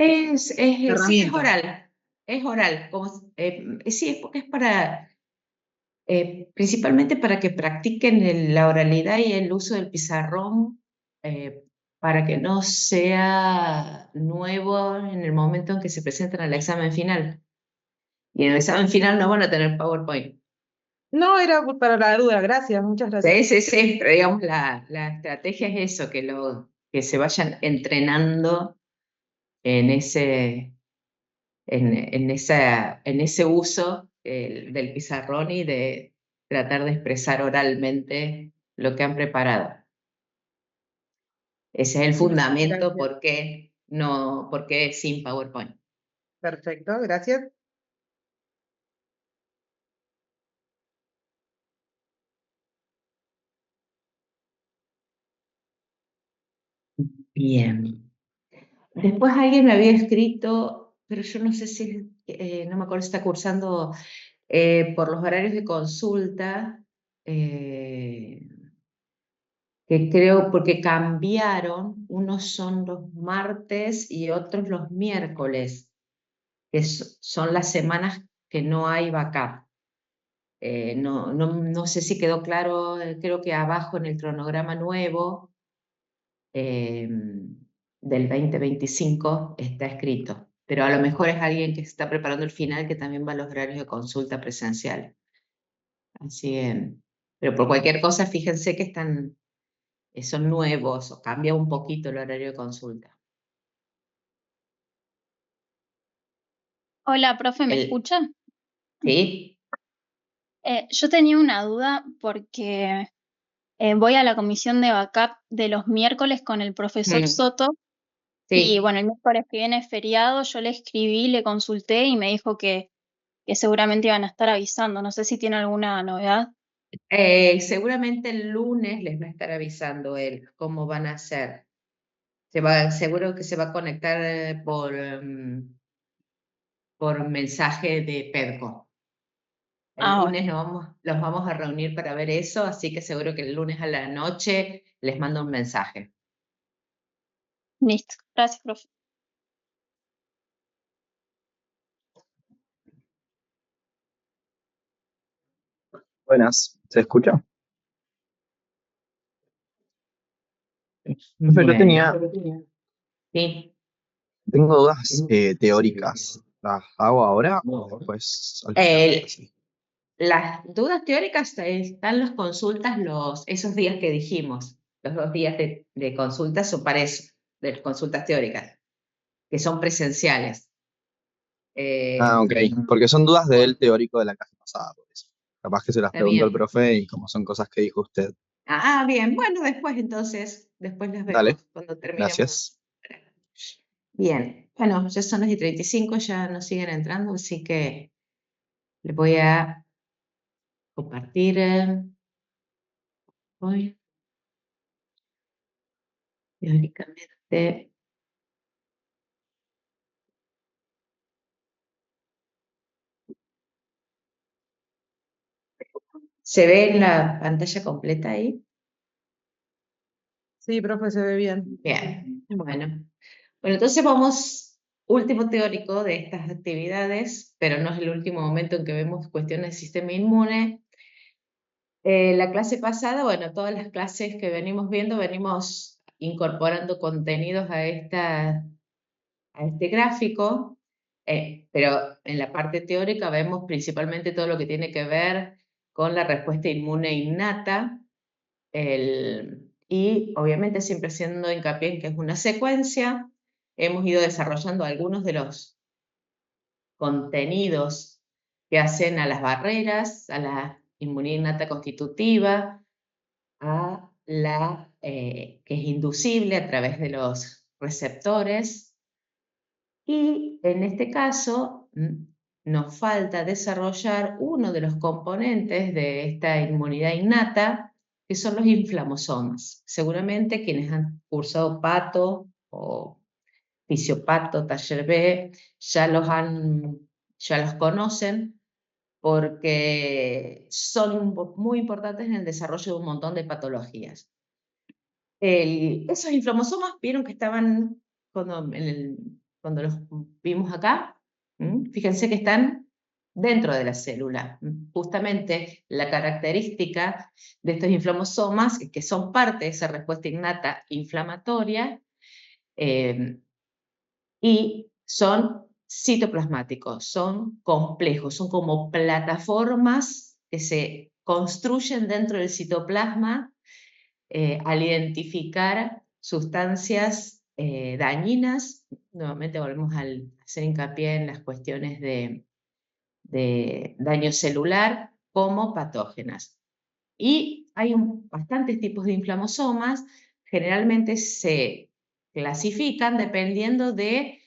Sí, herramienta. es oral, como, sí, es porque es para, principalmente para que practiquen la oralidad y el uso del pizarrón, eh, para que no sea nuevo en el momento en que se presentan al examen final. Y en el examen final no van a tener PowerPoint. No, era para la duda, gracias, muchas gracias. Sí, sí, sí, pero digamos la estrategia es eso, que se vayan entrenando en en ese uso del pizarrón y de tratar de expresar oralmente lo que han preparado. Ese es el fundamento Gracias. por qué sin PowerPoint. Perfecto, gracias. Bien. Después alguien me había escrito, pero yo no sé si, no me acuerdo si está cursando por los horarios de consulta, eh, que creo porque cambiaron, unos son los martes y otros los miércoles, que son las semanas que no hay backup. No sé si quedó claro, creo que abajo en el cronograma nuevo eh, del 2025 está escrito, pero a lo mejor es alguien que está preparando el final que también va a los horarios de consulta presencial. Así pero por cualquier cosa, fíjense que son nuevos o cambia un poquito el horario de consulta. Hola, profe, ¿me El, escucha? ¿Sí? Yo tenía una duda porque voy a la comisión de backup de los miércoles con el profesor Mm, Soto y sí. bueno, el miércoles que viene es feriado, yo le escribí, le consulté y me dijo que seguramente iban a estar avisando. No sé si tiene alguna novedad. Seguramente el lunes les va a estar avisando él cómo van a hacer. Seguro que se va a conectar por mensaje de Pedco. El Ah, lunes bueno, los vamos a reunir para ver eso, así que seguro que el lunes a la noche les mando un mensaje. listo. Gracias, profe. Buenas, ¿se escucha? Profe, Bueno, sí. tengo dudas teóricas. ¿Las hago ahora o después al final de El- clase? las dudas teóricas están las consultas, esos días que dijimos, los 2 días de consultas o para eso, de consultas teóricas, que son presenciales. Ah, ok, porque son dudas del teórico de la clase pasada, por eso. Capaz que se las ¿Está pregunto al bien? profe y como son cosas que dijo usted. Bien, bueno, después entonces, después las Dale, vemos cuando terminemos. gracias. Bien, bueno, ya son las y 35, ya nos siguen entrando, así que les voy a compartir hoy, teóricamente. ¿Se ve en la pantalla completa ahí? Sí, profe, se ve bien. Bien, bueno. Bueno, entonces vamos, último teórico de estas actividades, pero no es el último momento en que vemos cuestiones del sistema inmune. La clase pasada, bueno, todas las clases que venimos viendo, venimos incorporando contenidos a este gráfico, pero en la parte teórica vemos principalmente todo lo que tiene que ver con la respuesta inmune innata, y obviamente siempre haciendo hincapié en que es una secuencia. Hemos ido desarrollando algunos de los contenidos que hacen a las barreras, a la inmunidad innata constitutiva, a la que es inducible a través de los receptores. Y en este caso nos falta desarrollar uno de los componentes de esta inmunidad innata, que son los inflamosomas. Seguramente quienes han cursado pato o fisiopato, taller B, ya los conocen porque son muy importantes en el desarrollo de un montón de patologías. Esos inflamosomas vieron que estaban cuando los vimos acá, fíjense que están dentro de la célula. Justamente la característica de estos inflamosomas es que son parte de esa respuesta innata inflamatoria y son citoplasmáticos, son complejos, son como plataformas que se construyen dentro del citoplasma al identificar sustancias dañinas. Nuevamente volvemos a hacer hincapié en las cuestiones de daño celular como patógenas. Y hay bastantes tipos de inflamosomas, generalmente se clasifican dependiendo de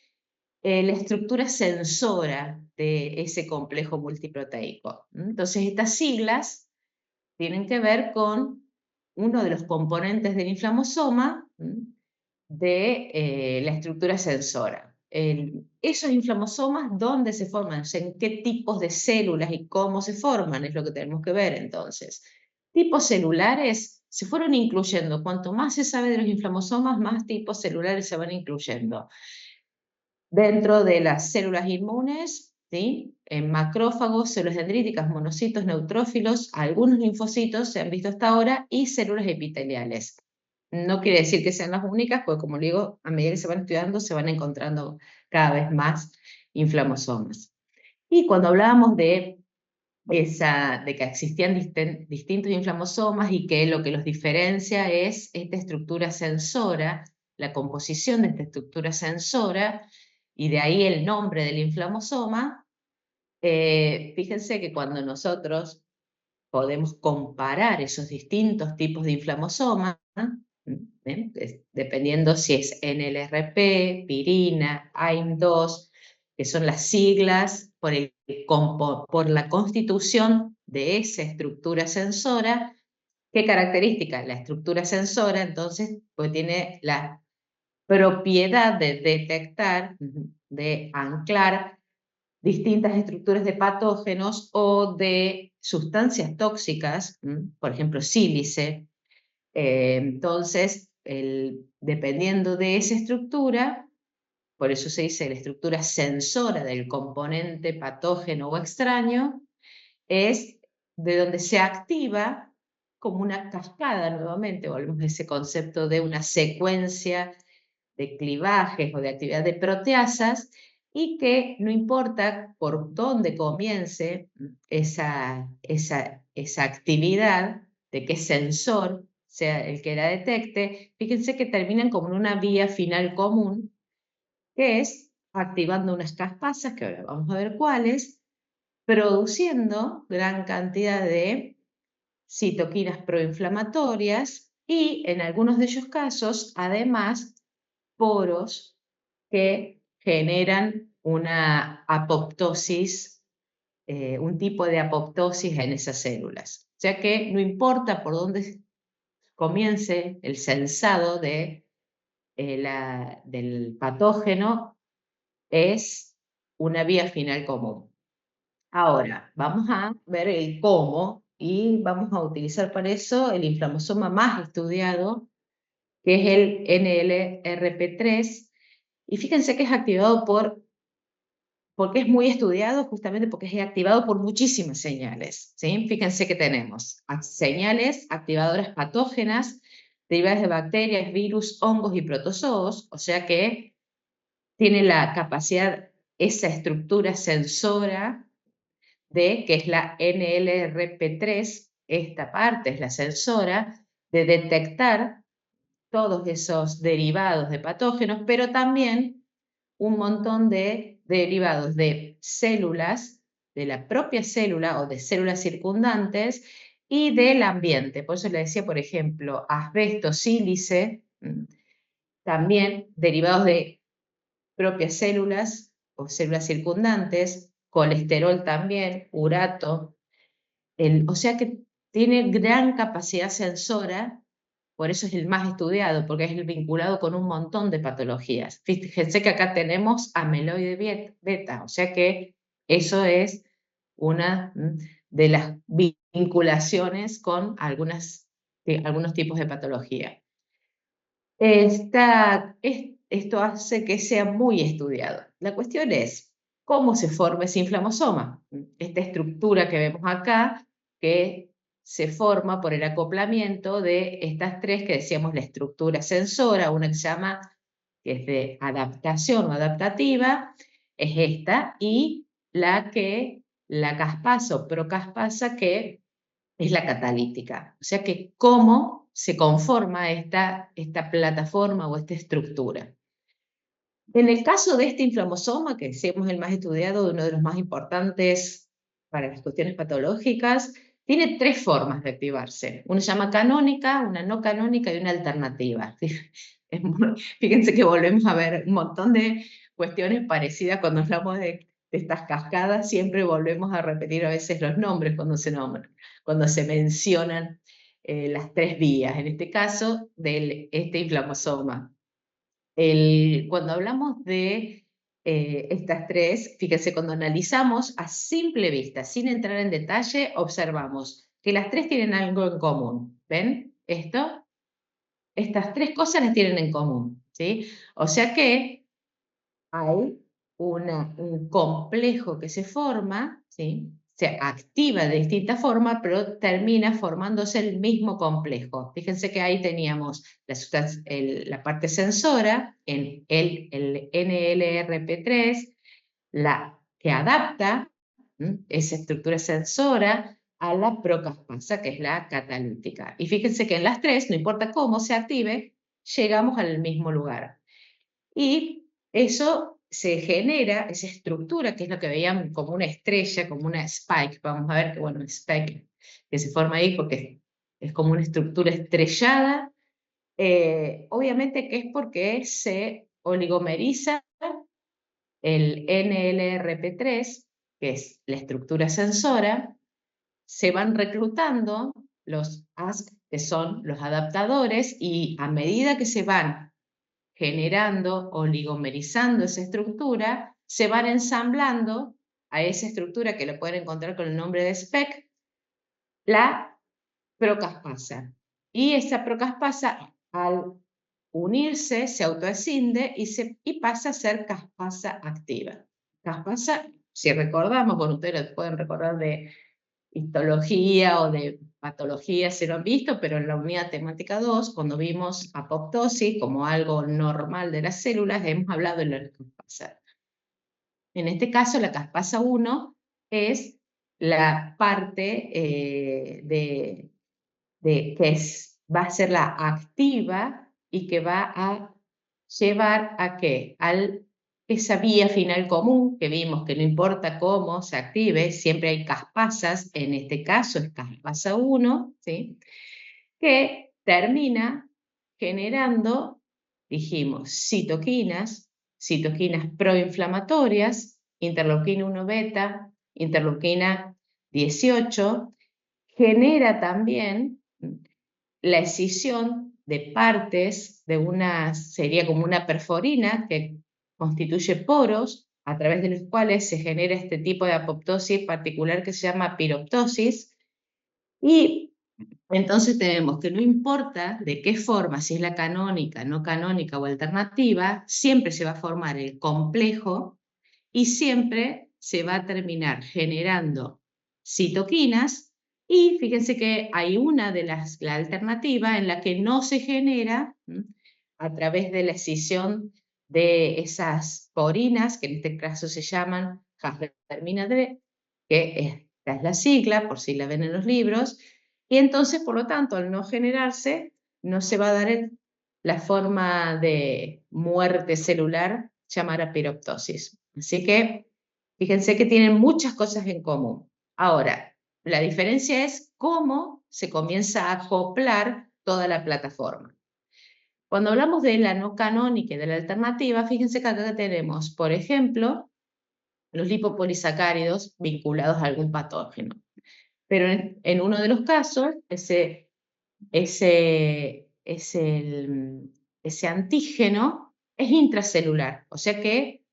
la estructura sensora de ese complejo multiproteico. Entonces estas siglas tienen que ver con uno de los componentes del inflamosoma de la estructura sensora. Esos inflamosomas, ¿dónde se forman? O sea, ¿en qué tipos de células y cómo se forman? Es lo que tenemos que ver entonces. Tipos celulares se fueron incluyendo. Cuanto más se sabe de los inflamosomas, más tipos celulares se van incluyendo. Dentro de las células inmunes, ¿sí? En macrófagos, células dendríticas, monocitos, neutrófilos, algunos linfocitos se han visto hasta ahora y células epiteliales. No quiere decir que sean las únicas, porque como digo, a medida que se van estudiando, se van encontrando cada vez más inflamosomas. Y cuando hablábamos de que existían distintos inflamosomas y que lo que los diferencia es esta estructura sensora, la composición de esta estructura sensora, y de ahí el nombre del inflamosoma. Fíjense que cuando nosotros podemos comparar esos distintos tipos de inflamosomas, dependiendo si es NLRP, pirina, AIM2, que son las siglas por la constitución de esa estructura sensora. ¿Qué característica? La estructura sensora, entonces, pues tiene la propiedad de detectar, de anclar distintas estructuras de patógenos o de sustancias tóxicas, por ejemplo, sílice. Entonces, dependiendo de esa estructura, por eso se dice la estructura sensora del componente patógeno o extraño, es de donde se activa como una cascada nuevamente, volvemos a ese concepto de una secuencia de clivajes o de actividad de proteasas, y que no importa por dónde comience esa actividad, de qué sensor sea el que la detecte, fíjense que terminan como en una vía final común, que es activando unas caspasas, que ahora vamos a ver cuáles, produciendo gran cantidad de citoquinas proinflamatorias y en algunos de ellos casos, además, poros que generan una apoptosis, un tipo de apoptosis en esas células. O sea que no importa por dónde comience el sensado del patógeno, es una vía final común. Ahora, vamos a ver el cómo y vamos a utilizar para eso el inflamosoma más estudiado, que es el NLRP3, y fíjense que es activado porque es muy estudiado, justamente porque es activado por muchísimas señales, ¿sí? Fíjense que tenemos señales activadoras patógenas derivadas de bacterias, virus, hongos y protozoos, o sea que tiene la capacidad, esa estructura sensora que es la NLRP3, esta parte es la sensora, de detectar todos esos derivados de patógenos, pero también un montón de derivados de células, de la propia célula o de células circundantes y del ambiente. Por eso le decía, por ejemplo, asbesto, sílice, también derivados de propias células o células circundantes, colesterol también, urato, o sea que tiene gran capacidad sensora. Por eso es el más estudiado, porque es el vinculado con un montón de patologías. Fíjense que acá tenemos amiloide beta, o sea que eso es una de las vinculaciones con algunos tipos de patología. esto hace que sea muy estudiado. La cuestión es cómo se forma ese inflamosoma. Esta estructura que vemos acá, que se forma por el acoplamiento de estas tres que decíamos la estructura sensora, una que se llama, que es de adaptación o adaptativa, es esta, y la caspasa o procaspasa, que es la catalítica. O sea que cómo se conforma esta plataforma o esta estructura. En el caso de este inflamosoma, que decíamos el más estudiado, uno de los más importantes para las cuestiones patológicas, tiene tres formas de activarse. Una se llama canónica, una no canónica y una alternativa. Fíjense que volvemos a ver un montón de cuestiones parecidas cuando hablamos de estas cascadas, siempre volvemos a repetir a veces los nombres cuando se nombran, cuando se mencionan las tres vías, en este caso de este inflamosoma. Cuando hablamos de estas tres, fíjense, cuando analizamos a simple vista, sin entrar en detalle, observamos que las tres tienen algo en común. ¿Ven esto? Estas tres cosas las tienen en común, ¿sí? O sea que hay un complejo que se forma, ¿sí? Se activa de distinta forma, pero termina formándose el mismo complejo. Fíjense que ahí teníamos la parte sensora, el NLRP3, la que adapta esa estructura sensora a la procaspasa, que es la catalítica. Y fíjense que en las tres, no importa cómo se active, llegamos al mismo lugar. Y eso se genera, esa estructura, que es lo que veían como una estrella, como una spike. Vamos a ver que, bueno, spike que se forma ahí porque es como una estructura estrellada. Obviamente que es porque se oligomeriza el NLRP3, que es la estructura sensora. Se van reclutando los ASC, que son los adaptadores, y a medida que se van generando, oligomerizando esa estructura, se van ensamblando a esa estructura que lo pueden encontrar con el nombre de SPEC, la procaspasa. Y esa procaspasa, al unirse, se autoescinde y pasa a ser caspasa activa. Caspasa, si recordamos, bueno, ustedes lo pueden recordar de histología o de patología, se lo han visto, pero en la unidad temática 2, cuando vimos apoptosis como algo normal de las células, hemos hablado de la caspasa. En este caso, la caspasa 1 es la parte va a ser la activa y que va a llevar a ¿qué? Esa vía final común que vimos, que no importa cómo se active, siempre hay caspasas, en este caso es caspasa 1, ¿sí? Que termina generando, dijimos, citoquinas proinflamatorias, interleuquina 1 beta, interleuquina 18, genera también la escisión de partes de sería como una perforina que constituye poros a través de los cuales se genera este tipo de apoptosis particular que se llama piroptosis. Y entonces tenemos que no importa de qué forma, si es la canónica, no canónica o alternativa, siempre se va a formar el complejo y siempre se va a terminar generando citoquinas. Y fíjense que hay la alternativa en la que no se genera a través de la escisión de esas porinas, que en este caso se llaman Haslermina D, que esta es la sigla, por si la ven en los libros, y entonces, por lo tanto, al no generarse, no se va a dar la forma de muerte celular llamada piroptosis. Así que, fíjense que tienen muchas cosas en común. Ahora, la diferencia es cómo se comienza a acoplar toda la plataforma. Cuando hablamos de la no canónica y de la alternativa, fíjense que acá tenemos, por ejemplo, los lipopolisacáridos vinculados a algún patógeno. Pero en uno de los casos, ese antígeno es intracelular, o sea que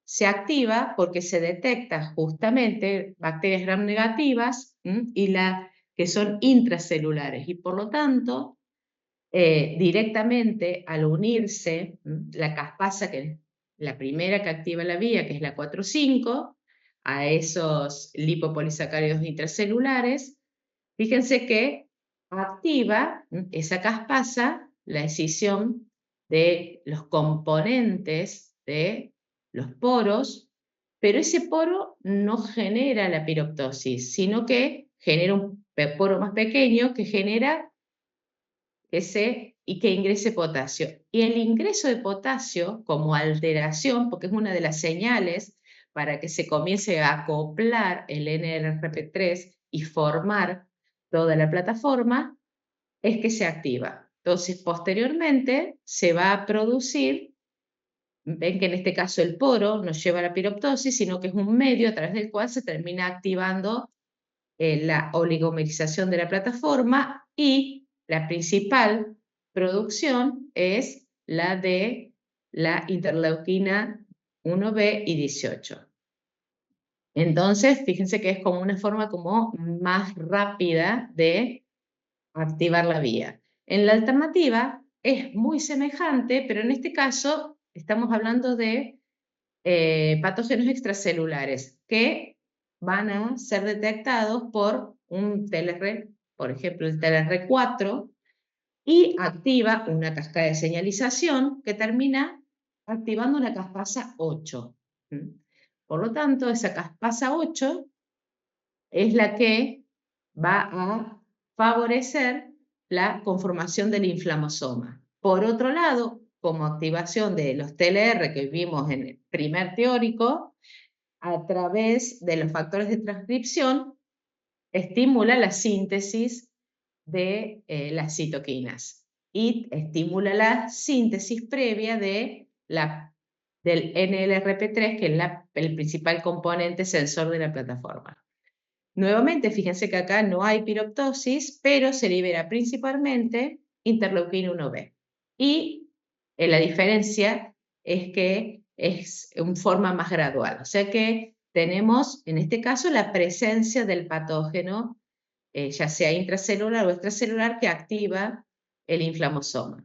se activa porque se detecta justamente bacterias gram negativas y que son intracelulares, y por lo tanto directamente al unirse la caspasa, que es la primera que activa la vía, que es la 4,5, a esos lipopolisacáridos intracelulares, fíjense que activa esa caspasa la escisión de los componentes de los poros, pero ese poro no genera la piroptosis, sino que genera un poro más pequeño que genera y que ingrese potasio. Y el ingreso de potasio como alteración, porque es una de las señales para que se comience a acoplar el NLRP3 y formar toda la plataforma, es que se activa. Entonces, posteriormente se va a producir, ven que en este caso el poro no lleva a la piroptosis, sino que es un medio a través del cual se termina activando la oligomerización de la plataforma, y la principal producción es la de la interleuquina 1B y 18. Entonces, fíjense que es como una forma como más rápida de activar la vía. En la alternativa es muy semejante, pero en este caso estamos hablando de patógenos extracelulares que van a ser detectados por un TLR, por ejemplo el TLR4, y activa una cascada de señalización que termina activando una caspasa 8. Por lo tanto, esa caspasa 8 es la que va a favorecer la conformación del inflamosoma. Por otro lado, como activación de los TLR que vimos en el primer teórico, a través de los factores de transcripción, estimula la síntesis de las citoquinas y estimula la síntesis previa de del NLRP3, que es el principal componente sensor de la plataforma. Nuevamente, fíjense que acá no hay piroptosis, pero se libera principalmente interleuquina 1B. Y la diferencia es que es en forma más gradual. O sea que tenemos, en este caso, la presencia del patógeno, ya sea intracelular o extracelular, que activa el inflamosoma.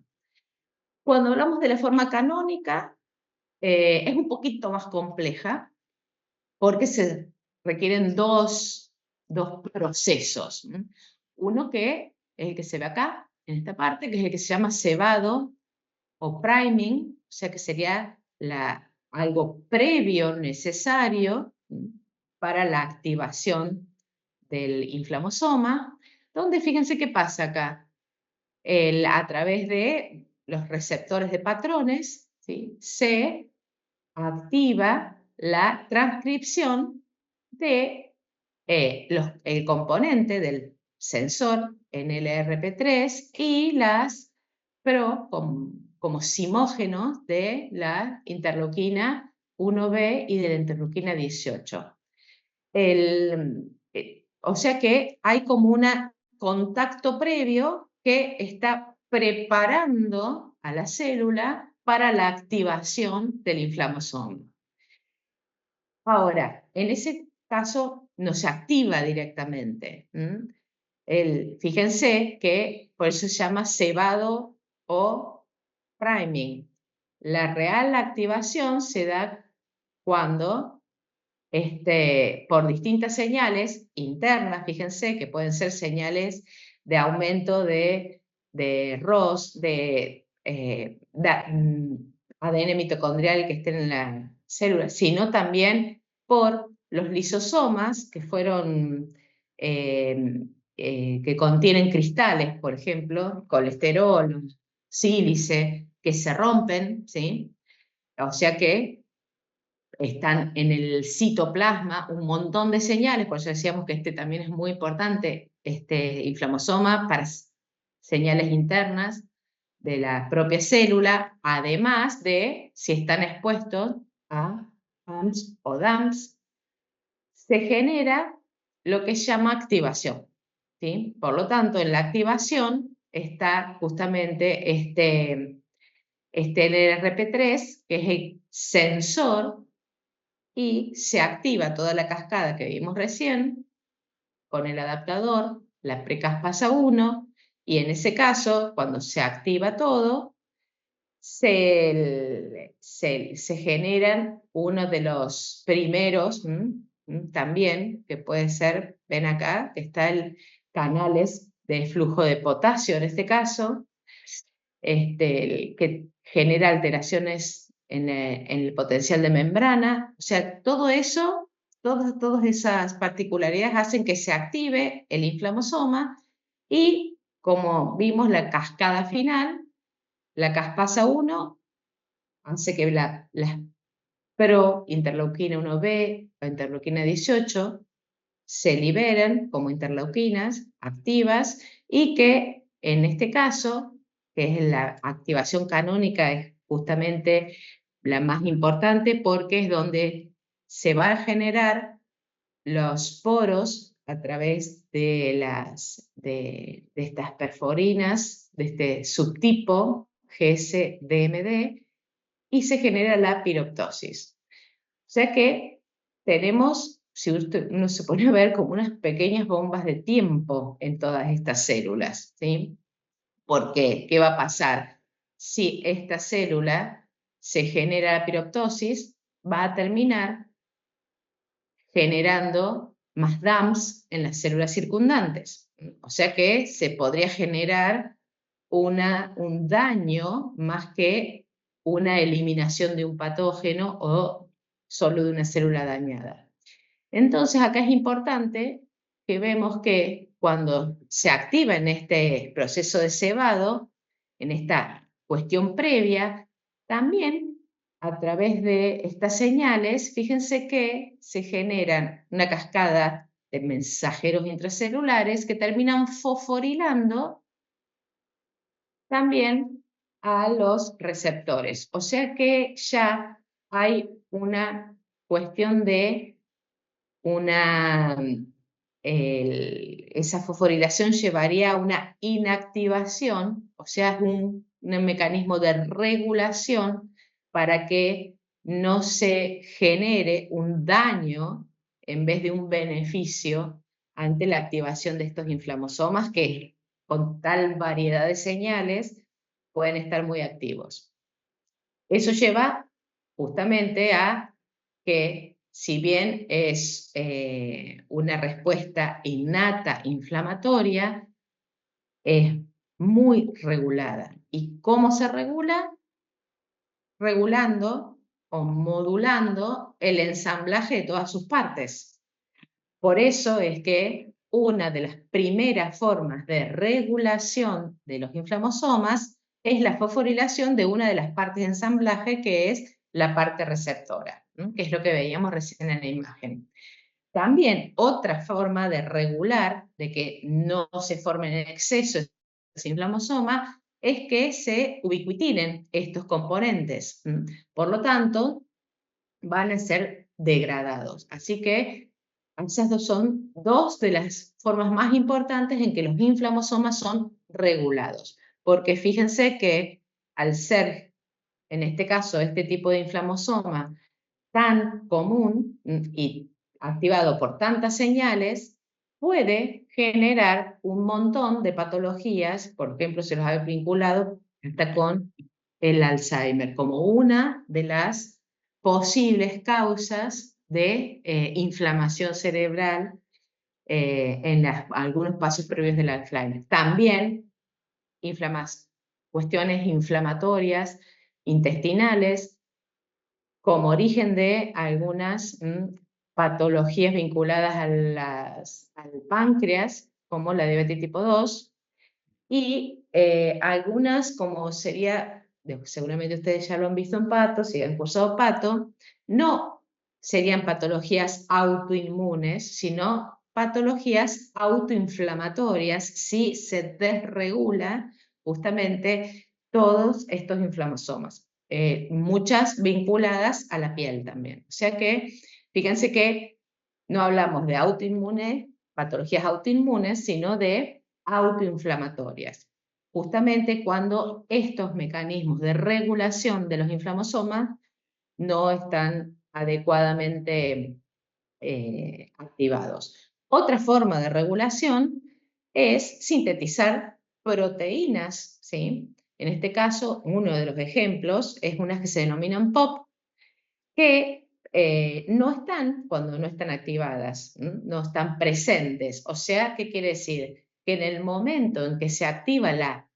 Cuando hablamos de la forma canónica, es un poquito más compleja, porque se requieren dos procesos. Uno que es el que se ve acá, en esta parte, que es el que se llama cebado o priming, o sea que sería algo previo necesario para la activación del inflamosoma, donde fíjense qué pasa acá. A través de los receptores de patrones, ¿sí?, se activa la transcripción de el componente del sensor NLRP3 y las como simógenos de la interleuquina 1B y de la interleuquina 18. O sea que hay como un contacto previo que está preparando a la célula para la activación del inflamosoma. Ahora, en ese caso no se activa directamente. Fíjense que por eso se llama cebado o priming. La real activación se da cuando, por distintas señales internas, fíjense que pueden ser señales de aumento de ROS, de ADN mitocondrial que estén en la célula, sino también por los lisosomas que fueron, que contienen cristales, por ejemplo, colesterol, sílice, que se rompen, ¿sí? O sea que están en el citoplasma un montón de señales, por eso decíamos que también es muy importante, este inflamosoma, para señales internas de la propia célula, además de si están expuestos a AMPs o DAMPs, se genera lo que se llama activación, ¿sí? Por lo tanto, en la activación está justamente este NLRP3, que es el sensor, y se activa toda la cascada que vimos recién con el adaptador, la precaspasa 1, Y en ese caso, cuando se activa todo, se generan uno de los primeros, también, que puede ser, ven acá, que está el canales de flujo de potasio en este caso, que genera alteraciones en el potencial de membrana. O sea, todo eso, todas esas particularidades hacen que se active el inflamosoma y, como vimos, la cascada final, la caspasa 1 hace que las pro-interleuquina 1B o interleuquina 18 se liberen como interleuquinas activas y que en este caso, que es la activación canónica, es justamente la más importante porque es donde se va a generar los poros a través de estas perforinas, de este subtipo GS-DMD, y se genera la piroptosis. O sea que tenemos, si uno se pone a ver, como unas pequeñas bombas de tiempo en todas estas células, ¿sí? Porque, ¿qué va a pasar? Si esta célula se genera la piroptosis, va a terminar generando más DAMPs en las células circundantes. O sea que se podría generar un daño más que una eliminación de un patógeno o solo de una célula dañada. Entonces acá es importante que vemos que cuando se activa en este proceso de cebado, en esta cuestión previa, también a través de estas señales, fíjense que se generan una cascada de mensajeros intracelulares que terminan fosforilando también a los receptores. O sea que ya hay una cuestión de esa fosforilación llevaría a una inactivación, o sea, es un mecanismo de regulación para que no se genere un daño en vez de un beneficio ante la activación de estos inflamosomas que con tal variedad de señales pueden estar muy activos. Eso lleva justamente a que, si bien es una respuesta innata inflamatoria, es muy regulada. ¿Y cómo se regula? Regulando o modulando el ensamblaje de todas sus partes. Por eso es que una de las primeras formas de regulación de los inflamosomas es la fosforilación de una de las partes de ensamblaje, que es la parte receptora, ¿no? Que es lo que veíamos recién en la imagen. También otra forma de regular, de que no se formen en exceso ese inflamosoma, es que se ubiquitinen estos componentes. Por lo tanto, van a ser degradados. Así que esas son dos de las formas más importantes en que los inflamosomas son regulados. Porque fíjense que al ser, en este caso, este tipo de inflamosoma tan común y activado por tantas señales, puede generar un montón de patologías. Por ejemplo, se los ha vinculado hasta con el Alzheimer, como una de las posibles causas de inflamación cerebral en algunos pasos previos del Alzheimer. También cuestiones inflamatorias intestinales, como origen de algunas patologías vinculadas al páncreas, como la diabetes tipo 2, y algunas, como sería, seguramente ustedes ya lo han visto en pato, si han cursado pato, no serían patologías autoinmunes, sino patologías autoinflamatorias si se desregula justamente todos estos inflamosomas. Muchas vinculadas a la piel también. O sea que, fíjense que no hablamos de autoinmunes, patologías autoinmunes, sino de autoinflamatorias. Justamente cuando estos mecanismos de regulación de los inflamosomas no están adecuadamente activados. Otra forma de regulación es sintetizar proteínas, ¿sí? En este caso, uno de los ejemplos es unas que se denominan POP, que no están cuando no están activadas, no están presentes. O sea, ¿qué quiere decir? Que en el momento en que se activa la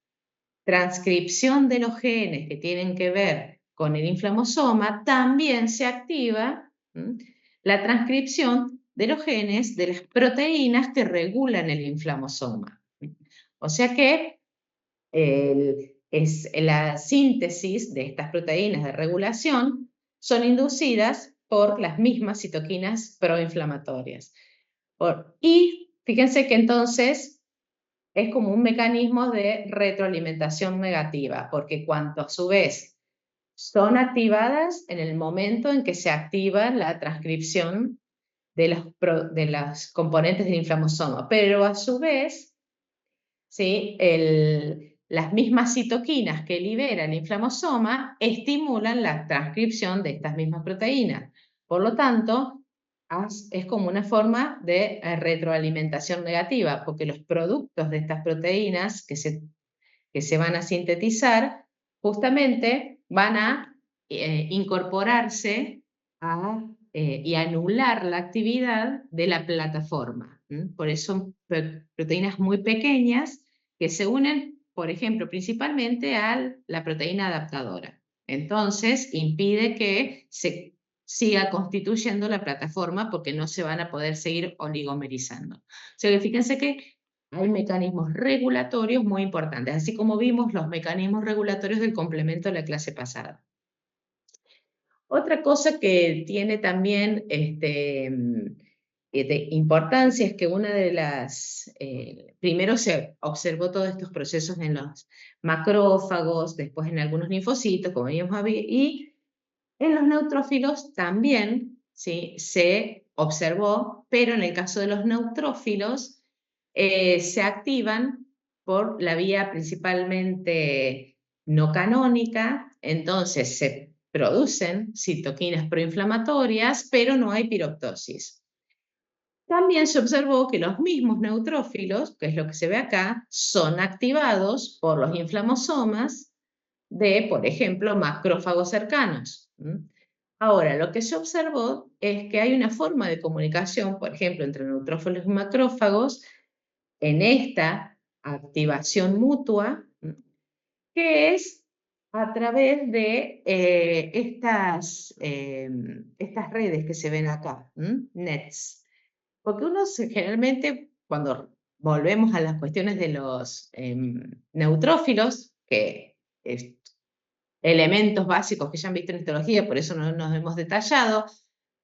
transcripción de los genes que tienen que ver con el inflamosoma, también se activa la transcripción de los genes de las proteínas que regulan el inflamosoma. O sea que es la síntesis de estas proteínas de regulación son inducidas por las mismas citoquinas proinflamatorias. Y fíjense que entonces es como un mecanismo de retroalimentación negativa, porque cuanto a su vez son activadas en el momento en que se activa la transcripción de los componentes del inflamosoma, pero a su vez, ¿sí? Las mismas citoquinas que libera el inflamosoma estimulan la transcripción de estas mismas proteínas. Por lo tanto, es como una forma de retroalimentación negativa, porque los productos de estas proteínas que se van a sintetizar justamente van a incorporarse y anular la actividad de la plataforma. Por eso son proteínas muy pequeñas que se unen, por ejemplo, principalmente a la proteína adaptadora. Entonces, impide que se siga constituyendo la plataforma porque no se van a poder seguir oligomerizando. O sea que fíjense que hay mecanismos regulatorios muy importantes, así como vimos los mecanismos regulatorios del complemento de la clase pasada. Otra cosa que tiene también de importancia es que una de las... primero se observó todos estos procesos en los macrófagos, después en algunos linfocitos, como vimos, y en los neutrófilos también, ¿sí? Se observó, pero en el caso de los neutrófilos se activan por la vía principalmente no canónica, entonces se producen citoquinas proinflamatorias, pero no hay piroptosis. También se observó que los mismos neutrófilos, que es lo que se ve acá, son activados por los inflamosomas de, por ejemplo, macrófagos cercanos. Ahora, lo que se observó es que hay una forma de comunicación, por ejemplo, entre neutrófilos y macrófagos, en esta activación mutua, que es a través de estas redes que se ven acá, nets. Porque uno generalmente, cuando volvemos a las cuestiones de los neutrófilos, que es elementos básicos que ya han visto en histología, por eso no nos hemos detallado,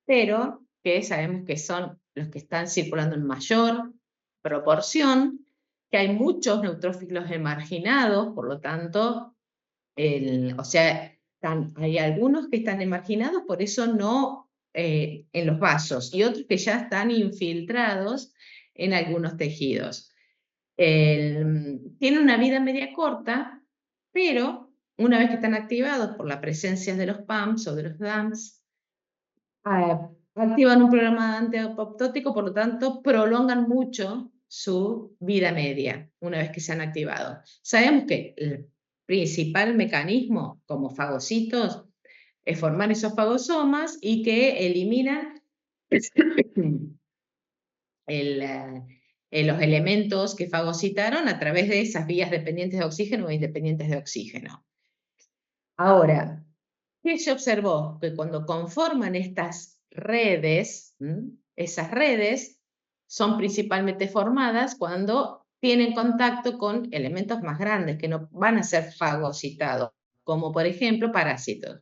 pero que sabemos que son los que están circulando en mayor proporción, que hay muchos neutrófilos emarginados, por lo tanto, hay algunos que están emarginados, por eso no en los vasos, y otros que ya están infiltrados en algunos tejidos. Tienen una vida media corta, pero una vez que están activados por la presencia de los PAMs o de los DAMs, activan un programa antiapoptótico, por lo tanto, prolongan mucho su vida media una vez que se han activado. Sabemos que el principal mecanismo, como fagocitos, es formar esos fagosomas y que eliminan los elementos que fagocitaron a través de esas vías dependientes de oxígeno o independientes de oxígeno. Ahora, ¿qué se observó? Que cuando conforman estas redes, esas redes son principalmente formadas cuando tienen contacto con elementos más grandes que no van a ser fagocitados, como por ejemplo parásitos.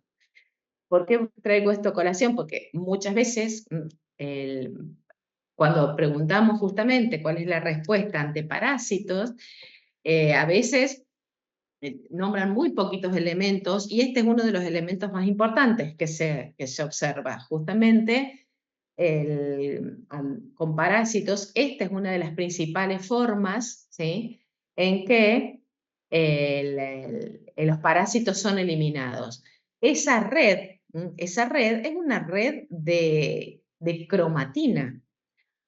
¿Por qué traigo esto a colación? Porque muchas veces cuando preguntamos justamente cuál es la respuesta ante parásitos, a veces nombran muy poquitos elementos y este es uno de los elementos más importantes que se observa. Justamente con parásitos, esta es una de las principales formas, ¿sí?, en que los parásitos son eliminados. Esa red es una red de cromatina.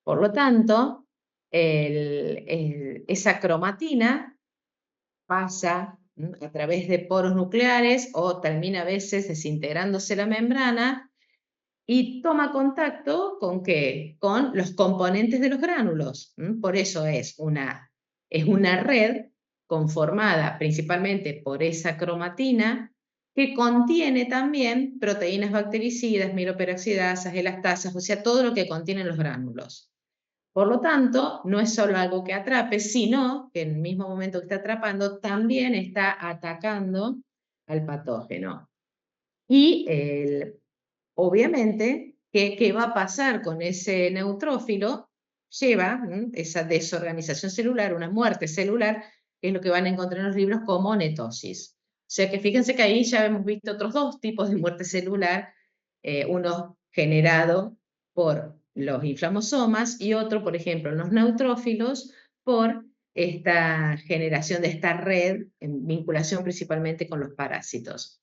Por lo tanto, esa cromatina pasa a través de poros nucleares o termina a veces desintegrándose la membrana y toma contacto ¿con qué? Con los componentes de los gránulos. Por eso es una red conformada principalmente por esa cromatina que contiene también proteínas bactericidas, mieloperoxidasas, elastasas, o sea, todo lo que contienen los gránulos. Por lo tanto, no es solo algo que atrape, sino que en el mismo momento que está atrapando, también está atacando al patógeno. Y obviamente, ¿qué va a pasar con ese neutrófilo? Lleva esa desorganización celular, una muerte celular, que es lo que van a encontrar en los libros como netosis. O sea que fíjense que ahí ya hemos visto otros dos tipos de muerte celular, uno generado por los inflamosomas y otro, por ejemplo, en los neutrófilos, por esta generación de esta red en vinculación principalmente con los parásitos.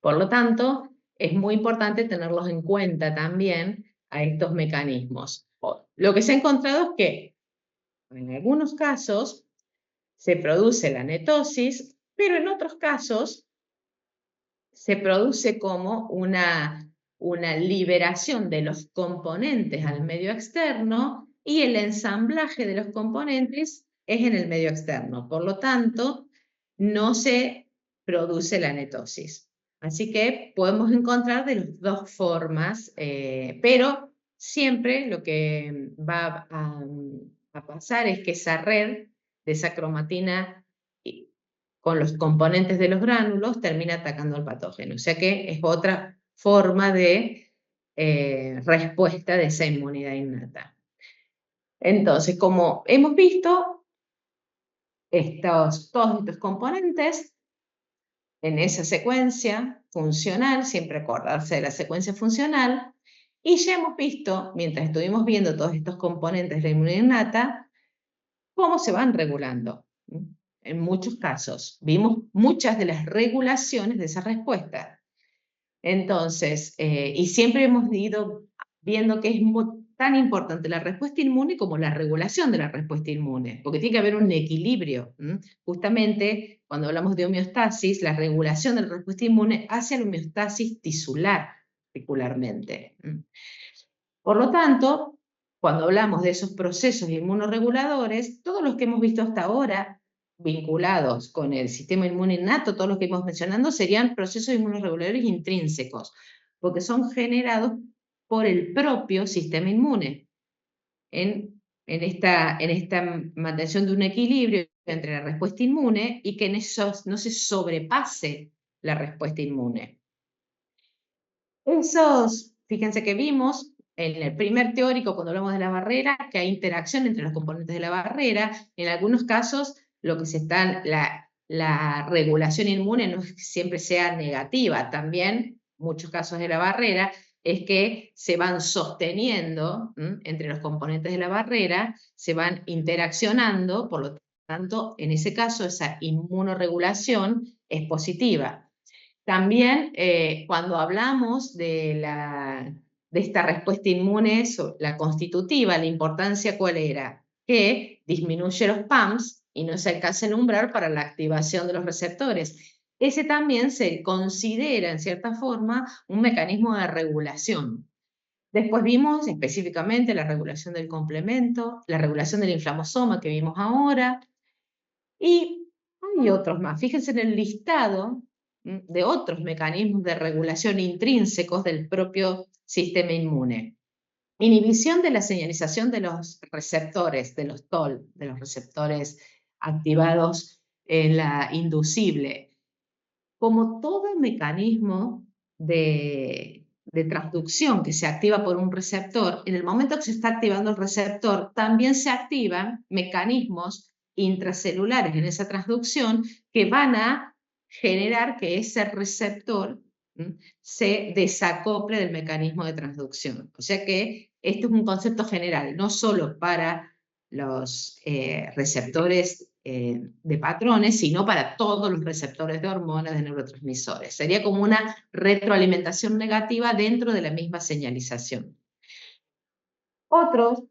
Por lo tanto, es muy importante tenerlos en cuenta también a estos mecanismos. Lo que se ha encontrado es que en algunos casos se produce la netosis, pero en otros casos se produce como una liberación de los componentes al medio externo y el ensamblaje de los componentes es en el medio externo. Por lo tanto, no se produce la netosis. Así que podemos encontrar de las dos formas, pero siempre lo que va a pasar es que esa red de esa cromatina con los componentes de los gránulos termina atacando al patógeno. O sea que es otra forma de respuesta de esa inmunidad innata. Entonces, como hemos visto, todos estos componentes en esa secuencia funcional, siempre acordarse de la secuencia funcional, y ya hemos visto, mientras estuvimos viendo todos estos componentes de la inmunidad innata, cómo se van regulando. En muchos casos, vimos muchas de las regulaciones de esa respuesta. Entonces, y siempre hemos ido viendo que es tan importante la respuesta inmune como la regulación de la respuesta inmune, porque tiene que haber un equilibrio. Justamente, cuando hablamos de homeostasis, la regulación de la respuesta inmune hace la homeostasis tisular, particularmente. Por lo tanto, cuando hablamos de esos procesos inmunorreguladores, todos los que hemos visto hasta ahora, vinculados con el sistema inmune innato, todos los que hemos mencionado, serían procesos inmunorreguladores intrínsecos, porque son generados por el propio sistema inmune, en esta mantención de un equilibrio entre la respuesta inmune y que en esos no se sobrepase la respuesta inmune. Fíjense que vimos en el primer teórico, cuando hablamos de la barrera, que hay interacción entre los componentes de la barrera. En algunos casos, la regulación inmune no es que siempre sea negativa. También, muchos casos de la barrera, es que se van sosteniendo entre los componentes de la barrera, se van interaccionando, por lo tanto, en ese caso, esa inmunorregulación es positiva. También, cuando hablamos de esta respuesta inmune, la constitutiva, la importancia ¿cuál era? Que disminuye los PAMs y no se alcanza el umbral para la activación de los receptores. Ese también se considera, en cierta forma, un mecanismo de regulación. Después vimos específicamente la regulación del complemento, la regulación del inflamosoma que vimos ahora, y hay otros más. Fíjense en el listado de otros mecanismos de regulación intrínsecos del propio sistema inmune. Inhibición de la señalización de los receptores, de los TOL, de los receptores activados en la inducible. Como todo mecanismo de transducción que se activa por un receptor, en el momento que se está activando el receptor, también se activan mecanismos intracelulares en esa transducción que van a generar que ese receptor se desacople del mecanismo de transducción. O sea que esto es un concepto general, no solo para los receptores de patrones, sino para todos los receptores de hormonas, de neurotransmisores. Sería como una retroalimentación negativa dentro de la misma señalización. Otros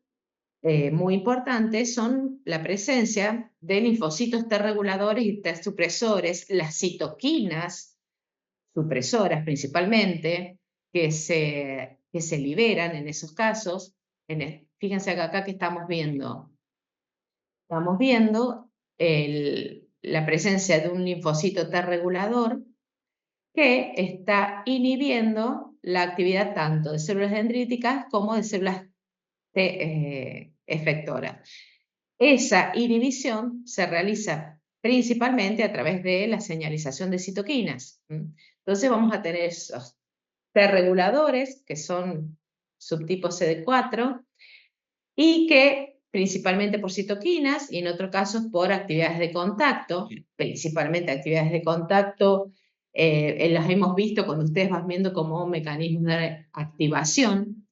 muy importantes son la presencia de linfocitos T reguladores y T supresores, las citoquinas supresoras principalmente, que se liberan en esos casos. Fíjense acá que estamos viendo. Estamos viendo la presencia de un linfocito T regulador que está inhibiendo la actividad tanto de células dendríticas como de células T efectoras. Esa inhibición se realiza principalmente a través de la señalización de citoquinas. Entonces vamos a tener esos T reguladores, que son subtipo CD4, y que principalmente por citoquinas y en otros casos por actividades de contacto, principalmente actividades de contacto, las hemos visto cuando ustedes van viendo como mecanismos de activación.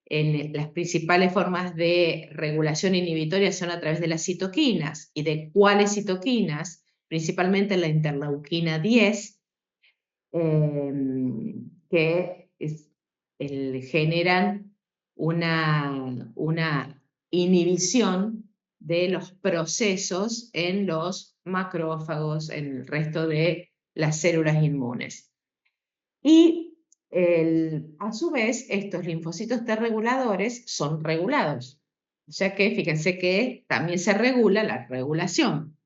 Las principales formas de regulación inhibitoria son a través de las citoquinas. ¿Y de cuáles citoquinas? Principalmente la interleuquina 10, que generan una inhibición de los procesos en los macrófagos, en el resto de las células inmunes. Y a su vez, estos linfocitos T reguladores son regulados. O sea que fíjense que también se regula la regulación.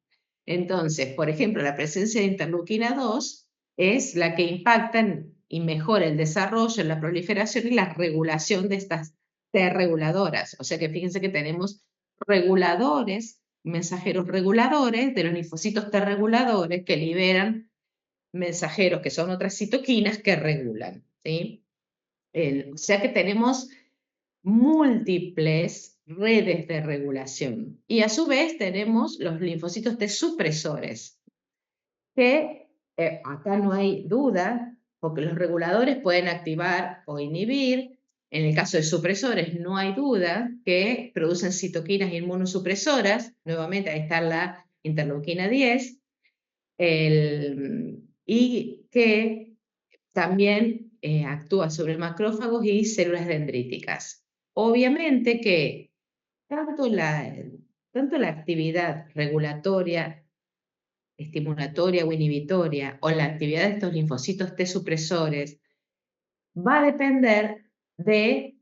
Entonces, por ejemplo, la presencia de interleuquina 2 es la que impacta y mejora el desarrollo, la proliferación y la regulación de estas T reguladoras. O sea que fíjense que tenemos reguladores, mensajeros reguladores de los linfocitos T reguladores que liberan mensajeros que son otras citoquinas que regulan, ¿sí? O sea que tenemos múltiples redes de regulación. Y a su vez tenemos los linfocitos T supresores, que acá no hay duda, porque los reguladores pueden activar o inhibir. En el caso de supresores no hay duda que producen citoquinas inmunosupresoras. Nuevamente ahí está la interleuquina 10. Y que también actúa sobre macrófagos y células dendríticas. Obviamente que tanto la actividad regulatoria, estimulatoria o inhibitoria, o la actividad de estos linfocitos T supresores, va a depender del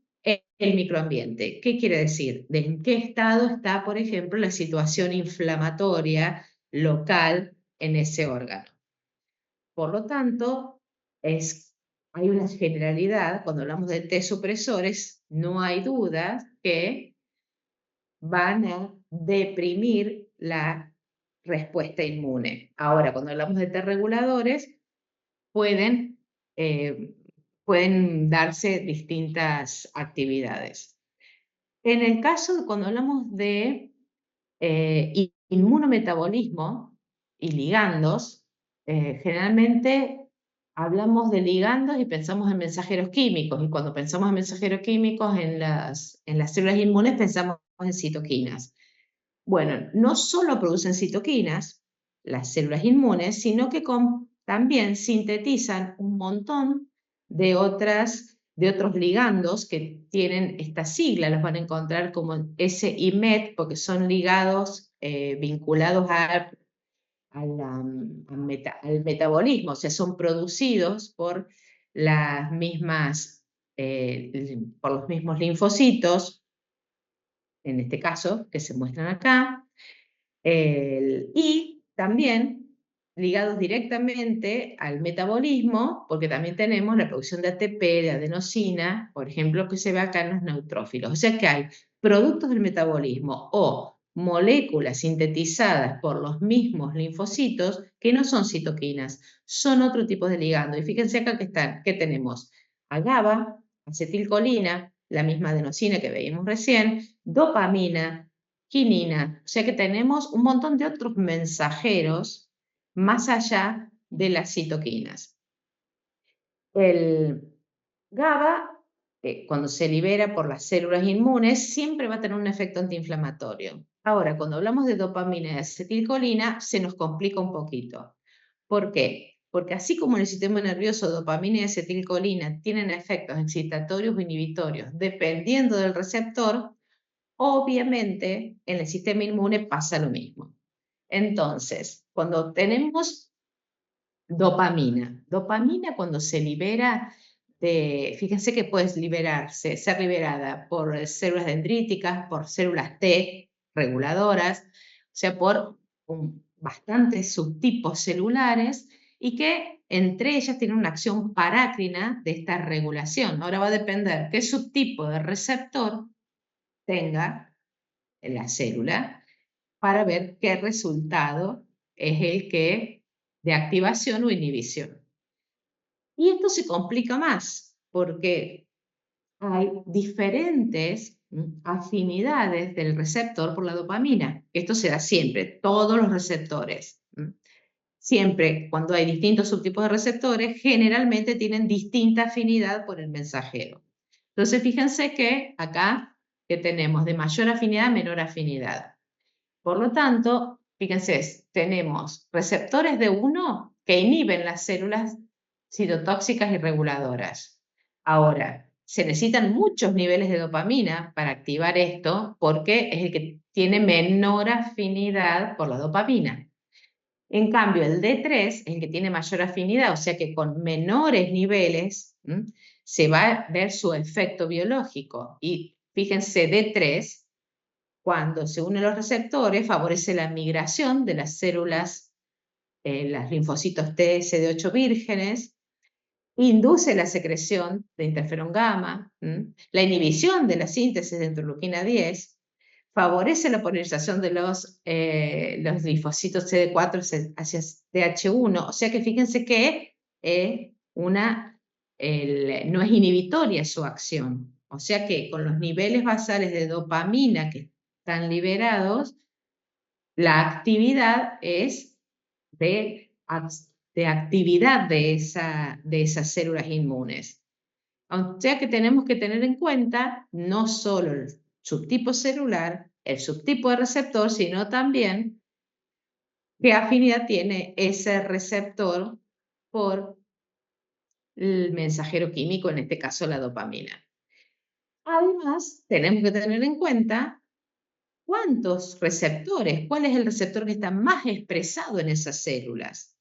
microambiente. ¿Qué quiere decir? De en qué estado está, por ejemplo, la situación inflamatoria local en ese órgano. Por lo tanto, hay una generalidad, cuando hablamos de T supresores, no hay duda que van a deprimir la respuesta inmune. Ahora, cuando hablamos de T reguladores, pueden darse distintas actividades. En el caso, cuando hablamos de inmunometabolismo y ligandos, generalmente hablamos de ligandos y pensamos en mensajeros químicos, y cuando pensamos en mensajeros químicos en las células inmunes pensamos en citoquinas. Bueno, no solo producen citoquinas las células inmunes, sino que también sintetizan un montón de otros ligandos que tienen esta sigla, los van a encontrar como SIMET, porque son ligados vinculados al metabolismo, o sea, son producidos por los mismos linfocitos, en este caso, que se muestran acá, y también ligados directamente al metabolismo, porque también tenemos la producción de ATP, de adenosina, por ejemplo, que se ve acá en los neutrófilos. O sea que hay productos del metabolismo o moléculas sintetizadas por los mismos linfocitos que no son citoquinas, son otro tipo de ligando. Y fíjense acá que tenemos a GABA, acetilcolina, la misma adenosina que veíamos recién, dopamina, quinina. O sea que tenemos un montón de otros mensajeros más allá de las citoquinas. El GABA, cuando se libera por las células inmunes, siempre va a tener un efecto antiinflamatorio. Ahora, cuando hablamos de dopamina y acetilcolina, se nos complica un poquito. ¿Por qué? Porque así como en el sistema nervioso, dopamina y acetilcolina tienen efectos excitatorios o inhibitorios, dependiendo del receptor, Obviamente, en el sistema inmune pasa lo mismo. Entonces, cuando tenemos dopamina cuando se libera, fíjense que puede ser liberada por células dendríticas, por células T reguladoras, o sea, por bastantes subtipos celulares, y que entre ellas tienen una acción parácrina de esta regulación. Ahora va a depender qué subtipo de receptor tenga en la célula para ver qué resultado es el que de activación o inhibición. Y esto se complica más porque hay diferentes afinidades del receptor por la dopamina. Esto se da siempre, todos los receptores. Siempre, cuando hay distintos subtipos de receptores, generalmente tienen distinta afinidad por el mensajero. Entonces, fíjense que acá que tenemos de mayor afinidad a menor afinidad. Por lo tanto, fíjense, tenemos receptores de 1 que inhiben las células citotóxicas y reguladoras. Ahora, se necesitan muchos niveles de dopamina para activar esto porque es el que tiene menor afinidad por la dopamina. En cambio, el D3 es el que tiene mayor afinidad, o sea que con menores niveles se va a ver su efecto biológico. Y fíjense, D3, cuando se unen los receptores, favorece la migración de las células, los linfocitos T CD8 vírgenes, induce la secreción de interferón gamma, la inhibición de la síntesis de interleuquina 10, favorece la polarización de los linfocitos CD4 hacia TH1, o sea que fíjense que no es inhibitoria su acción, o sea que con los niveles basales de dopamina que están liberados, la actividad es de actividad de esas células inmunes. O sea que tenemos que tener en cuenta no solo el subtipo celular, el subtipo de receptor, sino también qué afinidad tiene ese receptor por el mensajero químico, en este caso la dopamina. Además, tenemos que tener en cuenta cuántos receptores, cuál es el receptor que está más expresado en esas células.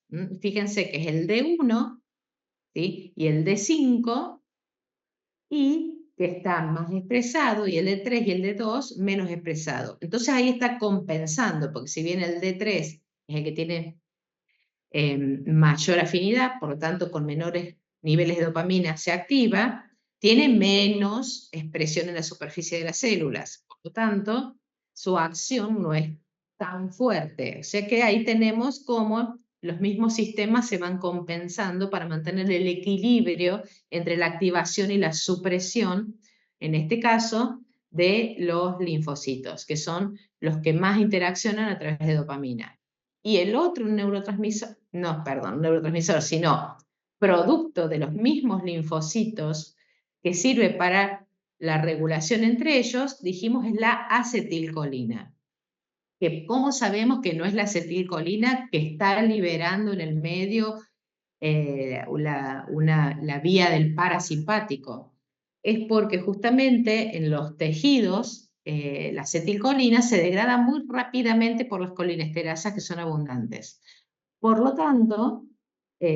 Fíjense que es el D1, ¿sí? Y el D5, y que está más expresado, y el D3 y el D2 menos expresado. Entonces ahí está compensando, porque si bien el D3 es el que tiene mayor afinidad, por lo tanto con menores niveles de dopamina se activa, tiene menos expresión en la superficie de las células. Por lo tanto, su acción no es tan fuerte. O sea que ahí tenemos cómo los mismos sistemas se van compensando para mantener el equilibrio entre la activación y la supresión, en este caso, de los linfocitos, que son los que más interaccionan a través de dopamina. Y el otro neurotransmisor, sino producto de los mismos linfocitos que sirve para la regulación entre ellos, dijimos, es la acetilcolina. ¿Cómo sabemos que no es la acetilcolina que está liberando en el medio la vía del parasimpático? Es porque justamente en los tejidos la acetilcolina se degrada muy rápidamente por las colinesterasas que son abundantes. Por lo tanto,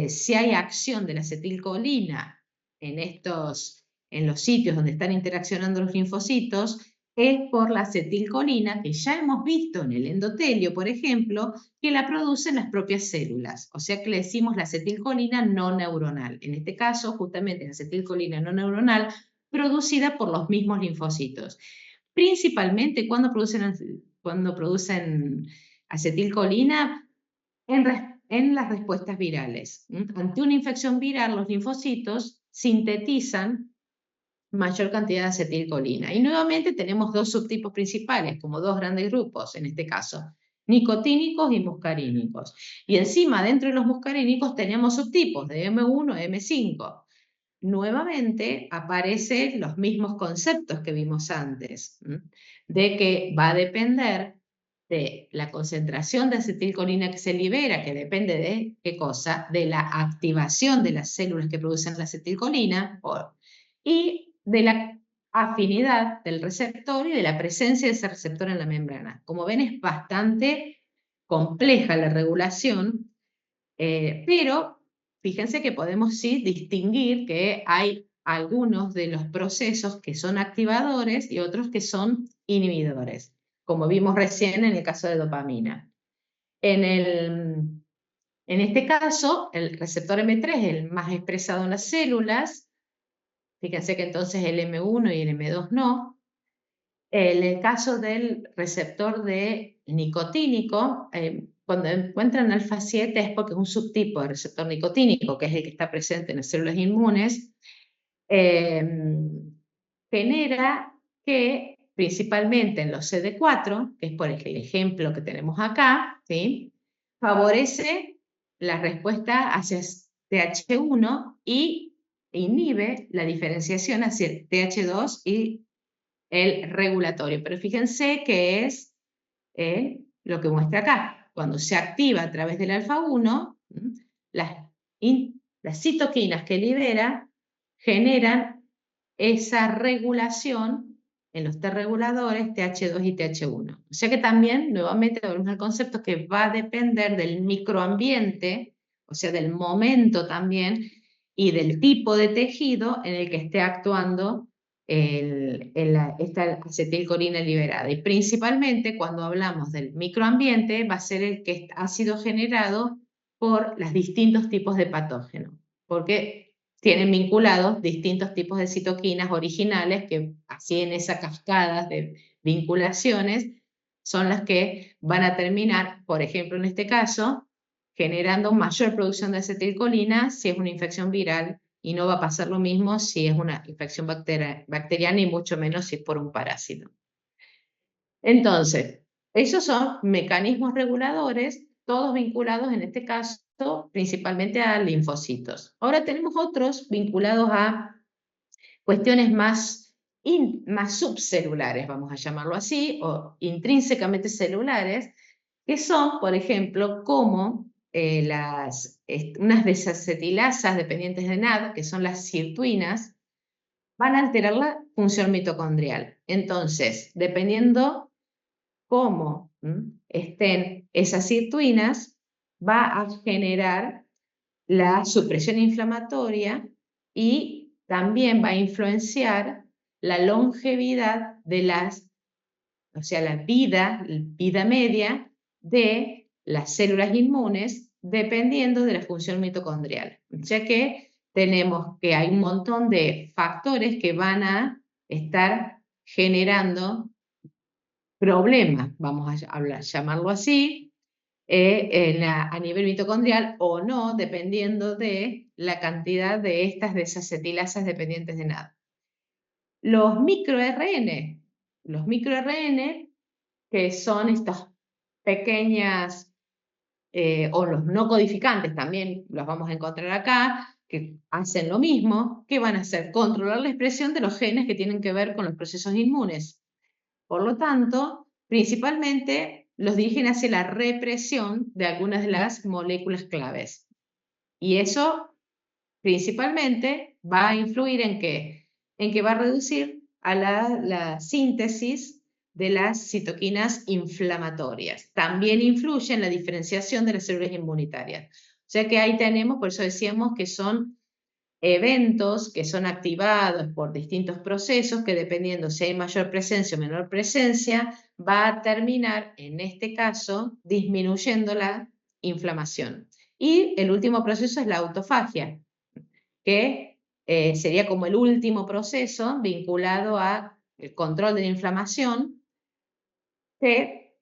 si hay acción de la acetilcolina en los sitios donde están interaccionando los linfocitos, es por la acetilcolina que ya hemos visto en el endotelio, por ejemplo, que la producen las propias células. O sea que le decimos la acetilcolina no neuronal. En este caso, justamente la acetilcolina no neuronal producida por los mismos linfocitos. Principalmente cuando producen acetilcolina en las respuestas virales. Ante una infección viral, los linfocitos sintetizan mayor cantidad de acetilcolina. Y nuevamente tenemos dos subtipos principales, como dos grandes grupos, en este caso, nicotínicos y muscarínicos. Y encima, dentro de los muscarínicos, tenemos subtipos de M1 y M5. Nuevamente aparecen los mismos conceptos que vimos antes, de que va a depender de la concentración de acetilcolina que se libera, que depende de ¿qué cosa? De la activación de las células que producen la acetilcolina y de la afinidad del receptor y de la presencia de ese receptor en la membrana. Como ven, es bastante compleja la regulación, pero fíjense que podemos sí distinguir que hay algunos de los procesos que son activadores y otros que son inhibidores, como vimos recién en el caso de dopamina. En este caso, el receptor M3 es el más expresado en las células. Fíjense que entonces el M1 y el M2 no. En el caso del receptor de nicotínico, cuando encuentran alfa 7 es porque es un subtipo de receptor nicotínico, que es el que está presente en las células inmunes, genera que principalmente en los CD4, que es por el ejemplo que tenemos acá, ¿sí?, favorece la respuesta hacia TH1 y inhibe la diferenciación hacia TH2 y el regulatorio. Pero fíjense que es lo que muestra acá. Cuando se activa a través del alfa-1, las citoquinas que libera generan esa regulación en los T reguladores TH2 y TH1. O sea que también, nuevamente, volvemos al concepto que va a depender del microambiente, o sea, del momento también, y del tipo de tejido en el que esté actuando esta acetilcolina liberada. Y principalmente cuando hablamos del microambiente va a ser el que ha sido generado por los distintos tipos de patógenos, porque tienen vinculados distintos tipos de citoquinas originales que así en esa cascada de vinculaciones son las que van a terminar, por ejemplo en este caso, generando mayor producción de acetilcolina si es una infección viral, y no va a pasar lo mismo si es una infección bacteriana y mucho menos si es por un parásito. Entonces, esos son mecanismos reguladores, todos vinculados en este caso principalmente a linfocitos. Ahora tenemos otros vinculados a cuestiones más subcelulares, vamos a llamarlo así, o intrínsecamente celulares, que son, por ejemplo, como unas desacetilasas dependientes de NAD, que son las sirtuinas, van a alterar la función mitocondrial. Entonces, dependiendo cómo estén esas sirtuinas, va a generar la supresión inflamatoria y también va a influenciar la longevidad de o sea, la vida media de las células inmunes, dependiendo de la función mitocondrial. Ya que tenemos que hay un montón de factores que van a estar generando problemas, vamos a llamarlo así, a nivel mitocondrial o no, dependiendo de la cantidad de estas desacetilasas dependientes de NAD. Los microRN, que son estas pequeñas, o los no codificantes también los vamos a encontrar acá, que hacen lo mismo, que van a hacer controlar la expresión de los genes que tienen que ver con los procesos inmunes. Por lo tanto, principalmente los dirigen hacia la represión de algunas de las moléculas claves. Y eso principalmente va a influir en qué? En que va a reducir a la síntesis de las citoquinas inflamatorias. También influye en la diferenciación de las células inmunitarias. O sea que ahí tenemos, por eso decíamos que son eventos que son activados por distintos procesos que dependiendo si hay mayor presencia o menor presencia, va a terminar, en este caso, disminuyendo la inflamación. Y el último proceso es la autofagia, que sería como el último proceso vinculado al control de la inflamación, que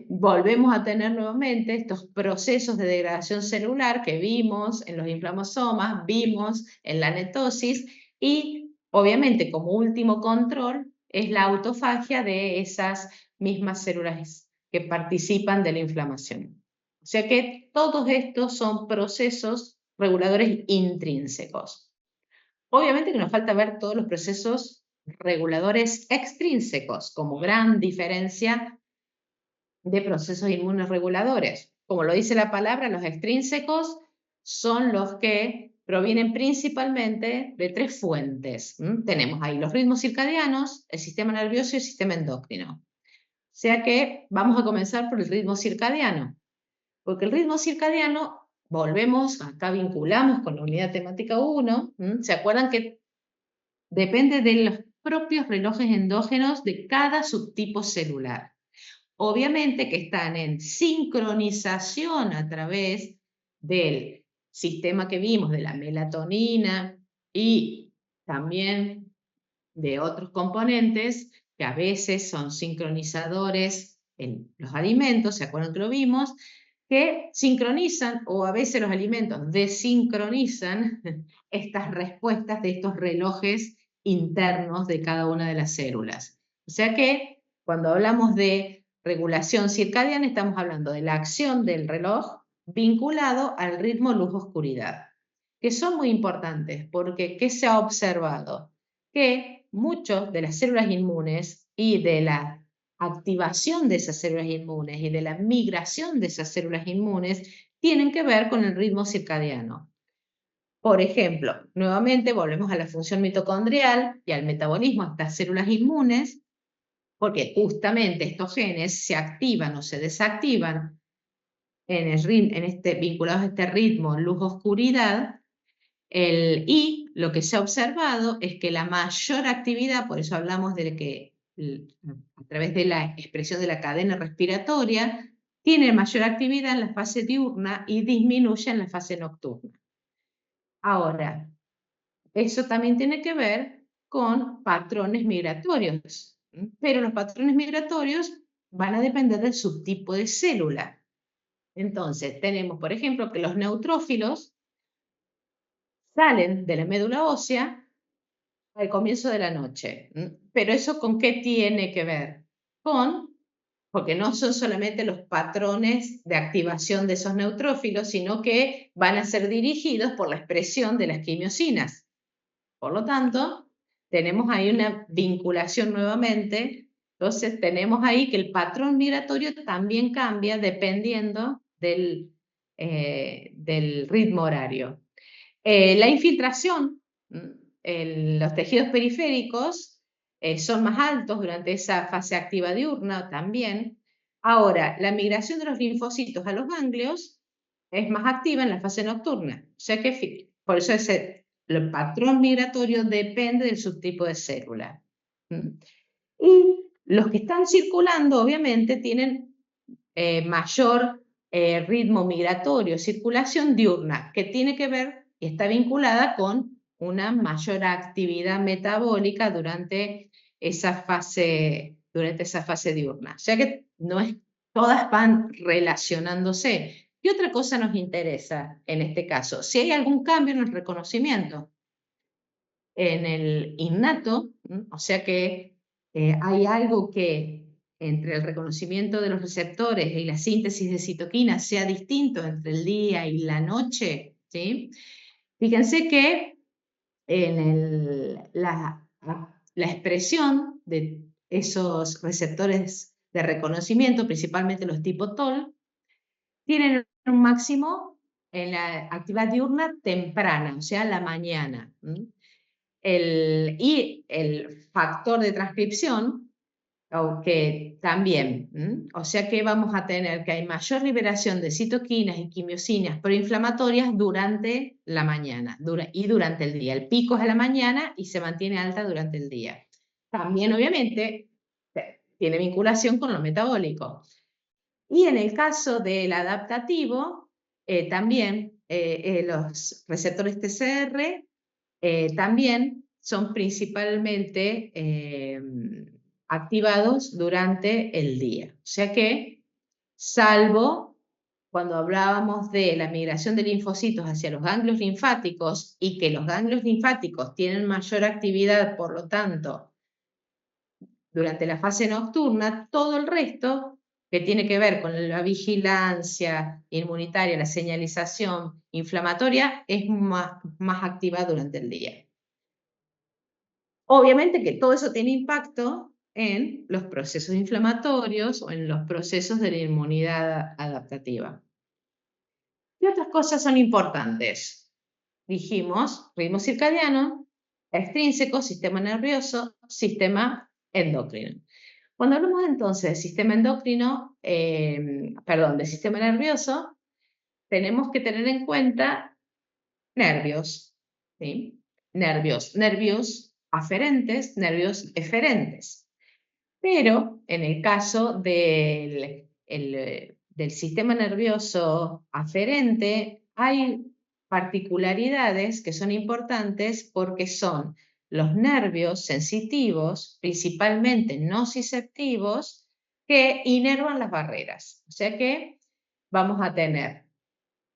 volvemos a tener nuevamente estos procesos de degradación celular que vimos en los inflamosomas, vimos en la netosis y obviamente como último control es la autofagia de esas mismas células que participan de la inflamación. O sea que todos estos son procesos reguladores intrínsecos. Obviamente que nos falta ver todos los procesos reguladores extrínsecos como gran diferencia de procesos inmunes reguladores. Como lo dice la palabra, los extrínsecos son los que provienen principalmente de 3 fuentes. Tenemos ahí los ritmos circadianos, el sistema nervioso y el sistema endocrino. O sea que vamos a comenzar por el ritmo circadiano, porque el ritmo circadiano, volvemos, acá vinculamos con la unidad temática 1, ¿se acuerdan que depende de los propios relojes endógenos de cada subtipo celular? Obviamente que están en sincronización a través del sistema que vimos de la melatonina y también de otros componentes que a veces son sincronizadores en los alimentos, ¿se acuerdan que lo vimos? Que sincronizan o a veces los alimentos desincronizan estas respuestas de estos relojes internos de cada una de las células. O sea que cuando hablamos de regulación circadiana estamos hablando de la acción del reloj vinculado al ritmo luz-oscuridad, que son muy importantes porque ¿qué se ha observado? Que muchas de las células inmunes y de la activación de esas células inmunes y de la migración de esas células inmunes tienen que ver con el ritmo circadiano. Por ejemplo, nuevamente volvemos a la función mitocondrial y al metabolismo de estas células inmunes, porque justamente estos genes se activan o se desactivan vinculados a este ritmo luz-oscuridad, y lo que se ha observado es que la mayor actividad, por eso hablamos de que a través de la expresión de la cadena respiratoria, tiene mayor actividad en la fase diurna y disminuye en la fase nocturna. Ahora, eso también tiene que ver con patrones migratorios, pero los patrones migratorios van a depender del subtipo de célula. Entonces, tenemos, por ejemplo, que los neutrófilos salen de la médula ósea al comienzo de la noche. Pero ¿eso con qué tiene que ver? Porque no son solamente los patrones de activación de esos neutrófilos, sino que van a ser dirigidos por la expresión de las quimiosinas. Por lo tanto, tenemos ahí una vinculación nuevamente. Entonces, tenemos ahí que el patrón migratorio también cambia dependiendo del ritmo horario. La infiltración, los tejidos periféricos son más altos durante esa fase activa diurna también. Ahora, la migración de los linfocitos a los ganglios es más activa en la fase nocturna. O sea que por eso el patrón migratorio depende del subtipo de célula. Y los que están circulando, obviamente, tienen mayor ritmo migratorio, circulación diurna, que tiene que ver y está vinculada con una mayor actividad metabólica durante esa fase diurna. O sea que todas van relacionándose. ¿Qué otra cosa nos interesa en este caso? Si hay algún cambio en el reconocimiento. En el innato, o sea que hay algo que entre el reconocimiento de los receptores y la síntesis de citoquinas sea distinto entre el día y la noche, ¿sí? Fíjense que en la expresión de esos receptores de reconocimiento, principalmente los tipo TOL, tienen un máximo en la actividad diurna temprana, o sea, la mañana. Y el factor de transcripción, que también, o sea que vamos a tener que hay mayor liberación de citoquinas y quimiosinas proinflamatorias durante la mañana y durante el día. El pico es a la mañana y se mantiene alta durante el día. También, obviamente, tiene vinculación con lo metabólico. Y en el caso del adaptativo, también los receptores TCR también son principalmente activados durante el día. O sea que, salvo cuando hablábamos de la migración de linfocitos hacia los ganglios linfáticos y que los ganglios linfáticos tienen mayor actividad, por lo tanto, durante la fase nocturna, todo el resto que tiene que ver con la vigilancia inmunitaria, la señalización inflamatoria, es más activa durante el día. Obviamente que todo eso tiene impacto en los procesos inflamatorios o en los procesos de la inmunidad adaptativa. ¿Qué otras cosas son importantes? dijimos ritmo circadiano, extrínseco, sistema nervioso, sistema endocrino. Cuando hablamos entonces de sistema endocrino, de sistema nervioso, tenemos que tener en cuenta nervios, ¿sí? Nervios aferentes, nervios eferentes. Pero en el caso del sistema nervioso aferente, hay particularidades que son importantes porque son los nervios sensitivos, principalmente nociceptivos, que inervan las barreras. O sea que vamos a tener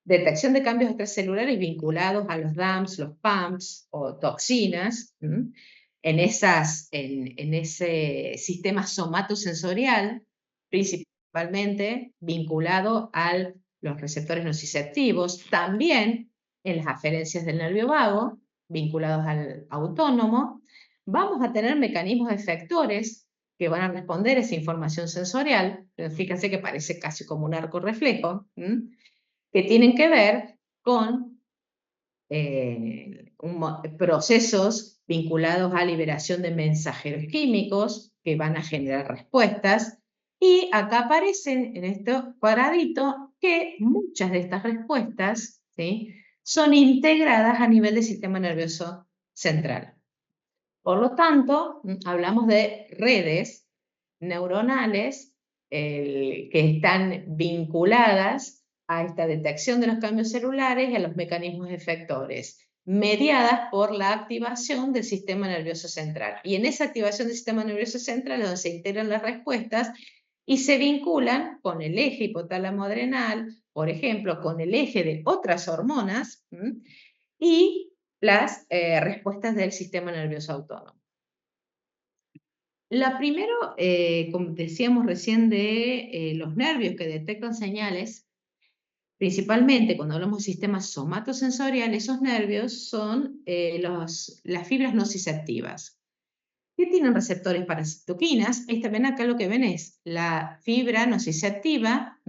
detección de cambios extracelulares vinculados a los DAMPs, los PAMPs o toxinas, en ese sistema somatosensorial, principalmente vinculado a los receptores nociceptivos, también en las aferencias del nervio vago, vinculados al autónomo. Vamos a tener mecanismos efectores que van a responder a esa información sensorial, fíjense que parece casi como un arco reflejo, que tienen que ver con procesos vinculados a liberación de mensajeros químicos que van a generar respuestas. Y acá aparecen en este cuadradito que muchas de estas respuestas, ¿sí?, son integradas a nivel del sistema nervioso central. Por lo tanto, hablamos de redes neuronales que están vinculadas a esta detección de los cambios celulares y a los mecanismos efectores, mediadas por la activación del sistema nervioso central. Y en esa activación del sistema nervioso central es donde se integran las respuestas y se vinculan con el eje hipotálamo-adrenal, por ejemplo, con el eje de otras hormonas y las respuestas del sistema nervioso autónomo. La primero, como decíamos recién, de los nervios que detectan señales, principalmente cuando hablamos de sistemas somatosensoriales, esos nervios son las fibras nociceptivas, que tienen receptores para citoquinas. Ven acá lo que ven es la fibra nociceptiva,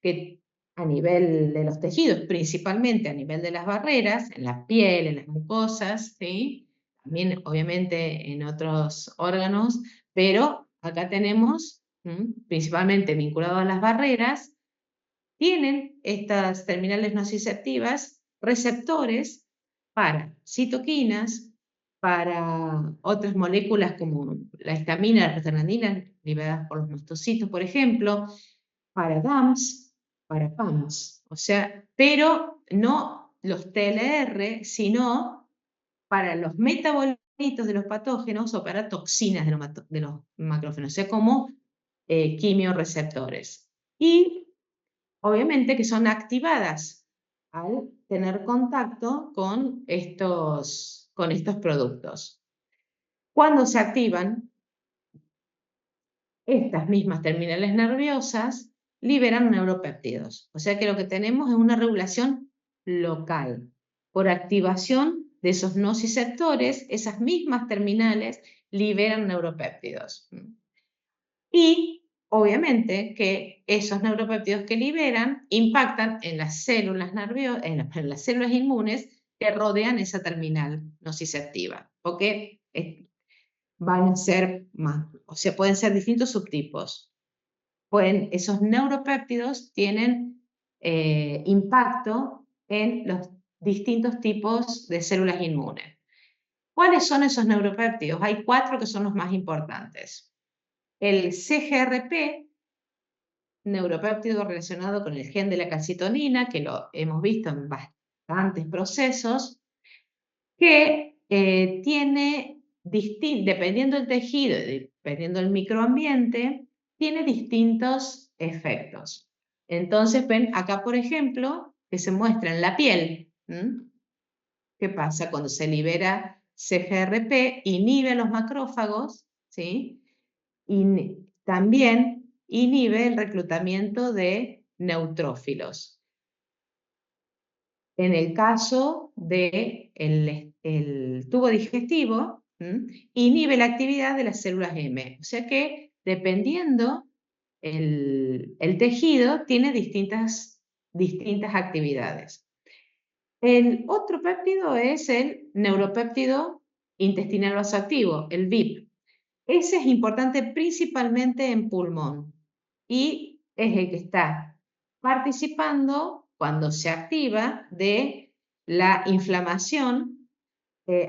que a nivel de los tejidos, principalmente a nivel de las barreras, en la piel, en las mucosas, ¿sí?, también obviamente en otros órganos, pero acá tenemos, principalmente vinculado a las barreras, tienen estas terminales nociceptivas receptores para citoquinas, para otras moléculas como la histamina, la prostaglandina, liberadas por los mastocitos, por ejemplo, para DAMPs, para PAMPs, o sea, pero no los TLR, sino para los metabolitos de los patógenos o para toxinas de los macrófagos, o sea, como quimioreceptores. Y obviamente que son activadas al tener contacto con estos productos. Cuando se activan, estas mismas terminales nerviosas liberan neuropéptidos. O sea que lo que tenemos es una regulación local. Por activación de esos nociceptores, esas mismas terminales liberan neuropéptidos. Y obviamente que esos neuropéptidos que liberan impactan en las células en las células inmunes que rodean esa terminal nociceptiva, porque van a ser más, o sea, pueden ser distintos subtipos. Esos neuropéptidos tienen impacto en los distintos tipos de células inmunes. ¿Cuáles son esos neuropéptidos? Hay 4 que son los más importantes. El CGRP, neuropéptido relacionado con el gen de la calcitonina, que lo hemos visto en bastantes procesos, que tiene, dependiendo del tejido, dependiendo del microambiente, tiene distintos efectos. Entonces, ven acá, por ejemplo, que se muestra en la piel. ¿Qué pasa? Cuando se libera CGRP, inhibe a los macrófagos, ¿sí? Y también inhibe el reclutamiento de neutrófilos. En el caso del tubo digestivo, inhibe la actividad de las células M. O sea que dependiendo el tejido, tiene distintas actividades. El otro péptido es el neuropéptido intestinal vasoactivo, el VIP. Ese es importante principalmente en pulmón y es el que está participando cuando se activa de la inflamación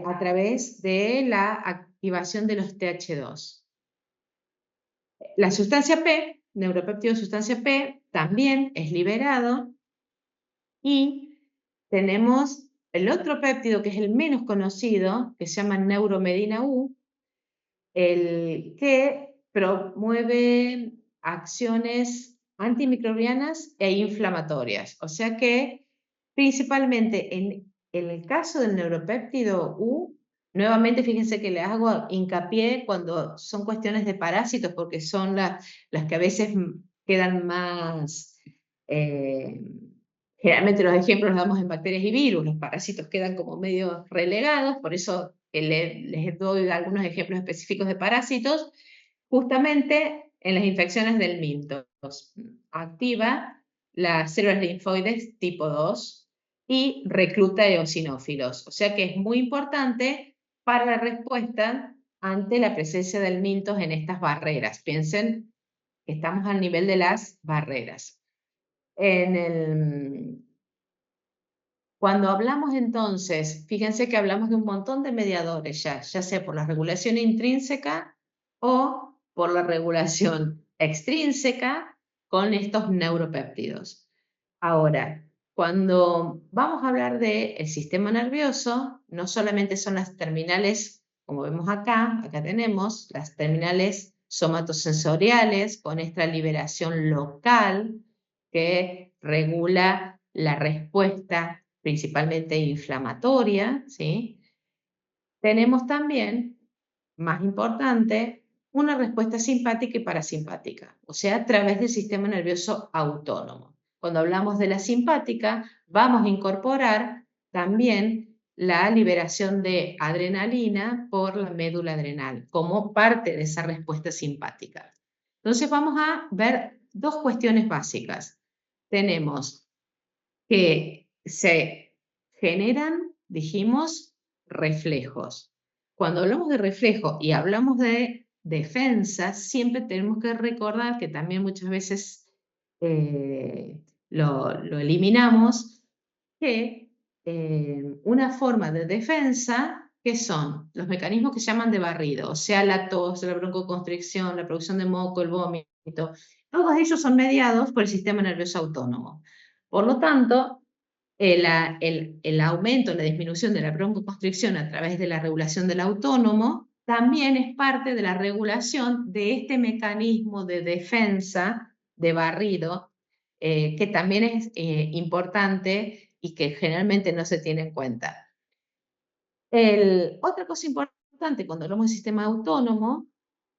a través de la activación de los TH2. La sustancia P, neuropéptido de sustancia P, también es liberado y tenemos el otro péptido que es el menos conocido, que se llama neuromedina U, el que promueve acciones antimicrobianas e inflamatorias. O sea que principalmente en el caso del neuropéptido U, nuevamente fíjense que le hago hincapié cuando son cuestiones de parásitos, porque son las que a veces quedan más... generalmente los ejemplos los damos en bacterias y virus, los parásitos quedan como medio relegados, por eso les doy algunos ejemplos específicos de parásitos, justamente en las infecciones del mintos. Activa las células linfoides tipo 2 y recluta eosinófilos. O sea que es muy importante para la respuesta ante la presencia del mintos en estas barreras. Piensen que estamos al nivel de las barreras. Cuando hablamos entonces, fíjense que hablamos de un montón de mediadores ya sea por la regulación intrínseca o por la regulación extrínseca con estos neuropéptidos. Ahora, cuando vamos a hablar del sistema nervioso, no solamente son las terminales, como vemos acá tenemos las terminales somatosensoriales con esta liberación local que regula la respuesta principalmente inflamatoria, ¿sí? Tenemos también, más importante, una respuesta simpática y parasimpática, o sea, a través del sistema nervioso autónomo. Cuando hablamos de la simpática, vamos a incorporar también la liberación de adrenalina por la médula adrenal, como parte de esa respuesta simpática. Entonces vamos a ver dos cuestiones básicas. Tenemos que se generan, dijimos, reflejos. Cuando hablamos de reflejo y hablamos de defensa, siempre tenemos que recordar que también muchas veces lo eliminamos, que una forma de defensa, que son los mecanismos que se llaman de barrido, o sea, la tos, la broncoconstricción, la producción de moco, el vómito, todos ellos son mediados por el sistema nervioso autónomo. Por lo tanto, el aumento, la disminución de la broncoconstricción a través de la regulación del autónomo también es parte de la regulación de este mecanismo de defensa de barrido, que también es importante y que generalmente no se tiene en cuenta. Otra cosa importante cuando hablamos del sistema autónomo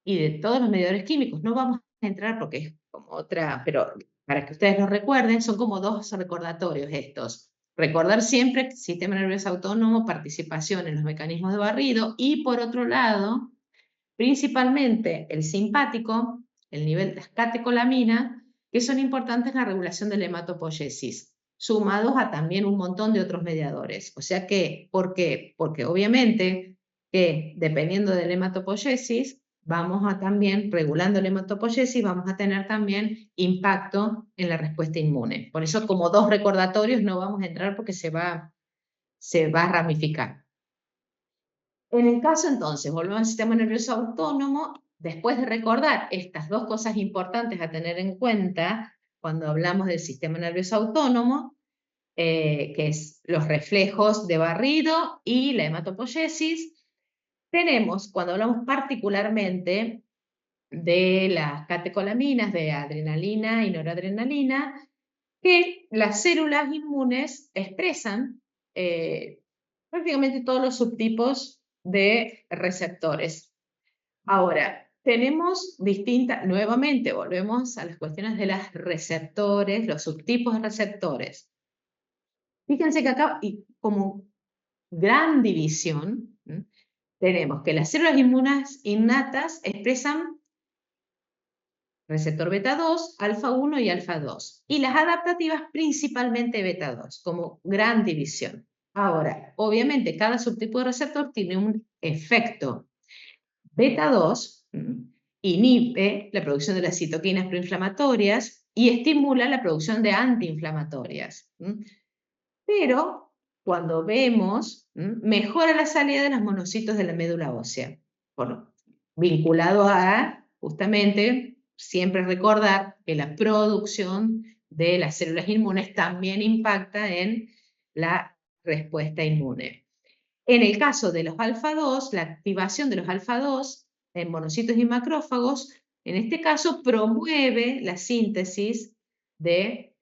y de todos los mediadores químicos, no vamos a entrar porque es como otra, pero para que ustedes lo recuerden, son como dos recordatorios estos. Recordar siempre sistema nervioso autónomo, participación en los mecanismos de barrido y por otro lado, principalmente el simpático, el nivel de las catecolaminas, que son importantes en la regulación de la hematopoiesis, sumados a también un montón de otros mediadores. O sea que, ¿por qué? Porque obviamente que dependiendo de la hematopoiesis, vamos a también, regulando la hematopoiesis, vamos a tener también impacto en la respuesta inmune. Por eso, como dos recordatorios, no vamos a entrar porque se va a ramificar. En el caso, entonces, volvemos al sistema nervioso autónomo, después de recordar estas dos cosas importantes a tener en cuenta cuando hablamos del sistema nervioso autónomo, que es los reflejos de barrido y la hematopoiesis, tenemos, cuando hablamos particularmente de las catecolaminas, de adrenalina y noradrenalina, que las células inmunes expresan prácticamente todos los subtipos de receptores. Ahora, tenemos nuevamente volvemos a las cuestiones de los receptores, los subtipos de receptores. Fíjense que acá, y como gran división, tenemos que las células inmunes innatas expresan receptor beta 2, alfa 1 y alfa 2. Y las adaptativas principalmente beta 2, como gran división. Ahora, obviamente, cada subtipo de receptor tiene un efecto. Beta 2 inhibe la producción de las citoquinas proinflamatorias y estimula la producción de antiinflamatorias. Pero cuando vemos, mejora la salida de los monocitos de la médula ósea. Bueno, vinculado a, justamente, siempre recordar que la producción de las células inmunes también impacta en la respuesta inmune. En el caso de los alfa 2, la activación de los alfa 2 en monocitos y macrófagos, en este caso promueve la síntesis de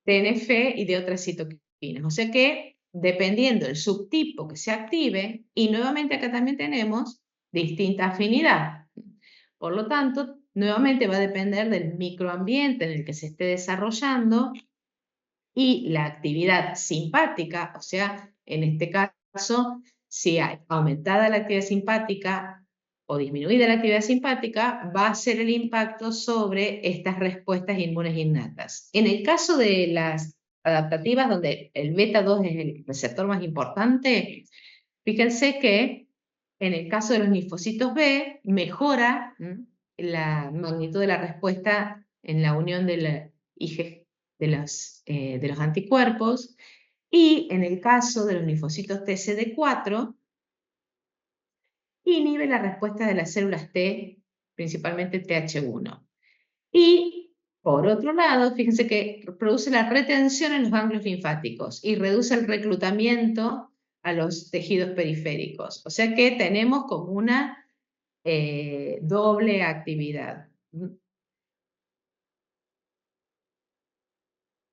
TNF y de otras citoquinas. O sea que, dependiendo del subtipo que se active, y nuevamente acá también tenemos distinta afinidad. Por lo tanto, nuevamente va a depender del microambiente en el que se esté desarrollando y la actividad simpática, o sea, en este caso, si hay aumentada la actividad simpática o disminuida la actividad simpática, va a ser el impacto sobre estas respuestas inmunes innatas. En el caso de las adaptativas, donde el beta 2 es el receptor más importante, fíjense que en el caso de los linfocitos B, mejora la magnitud de la respuesta en la unión de la IgG de los anticuerpos, y en el caso de los linfocitos TCD4, inhibe la respuesta de las células T, principalmente TH1. Y, por otro lado, fíjense que produce la retención en los ganglios linfáticos y reduce el reclutamiento a los tejidos periféricos. O sea que tenemos como una doble actividad.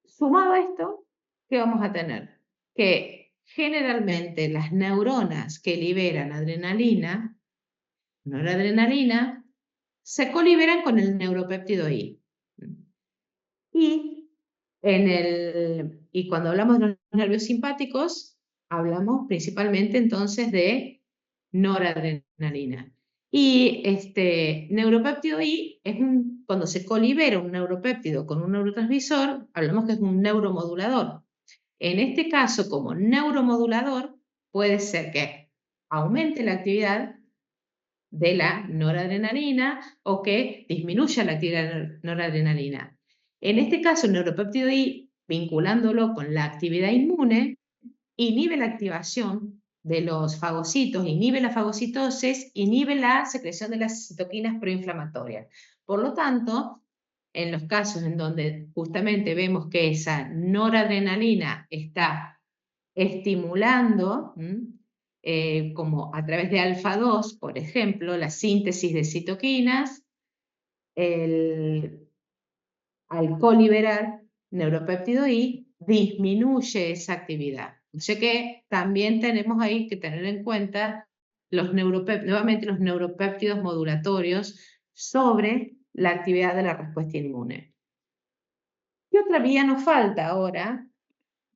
Sumado a esto, ¿qué vamos a tener? Que generalmente las neuronas que liberan adrenalina, noradrenalina, se coliberan con el neuropéptido I. Y cuando hablamos de los nervios simpáticos, hablamos principalmente entonces de noradrenalina. Y neuropéptido I es cuando se colibera un neuropéptido con un neurotransmisor, hablamos que es un neuromodulador. En este caso, como neuromodulador, puede ser que aumente la actividad de la noradrenalina o que disminuya la actividad de la noradrenalina. En este caso, el neuropéptido I, vinculándolo con la actividad inmune, inhibe la activación de los fagocitos, inhibe la fagocitosis, inhibe la secreción de las citoquinas proinflamatorias. Por lo tanto, en los casos en donde justamente vemos que esa noradrenalina está estimulando, como a través de alfa 2, por ejemplo, la síntesis de citoquinas, al coliberar neuropéptido I, disminuye esa actividad. O sea que también tenemos ahí que tener en cuenta nuevamente los neuropéptidos modulatorios sobre la actividad de la respuesta inmune. ¿Qué otra vía nos falta ahora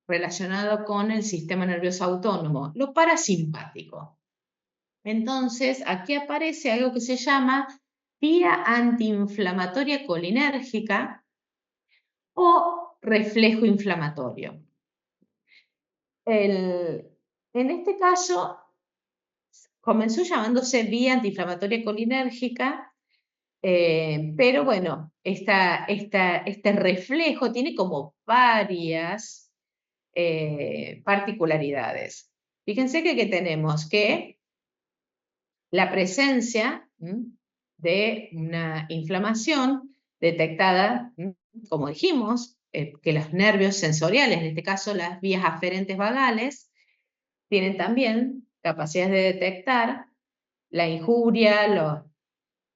relacionado con el sistema nervioso autónomo? Lo parasimpático. Entonces, aquí aparece algo que se llama vía antiinflamatoria colinérgica o reflejo inflamatorio. En este caso, comenzó llamándose vía antiinflamatoria colinérgica, pero bueno, este reflejo tiene como varias particularidades. Fíjense que tenemos que la presencia de una inflamación detectada, como dijimos, que los nervios sensoriales, en este caso las vías aferentes vagales, tienen también capacidades de detectar la injuria,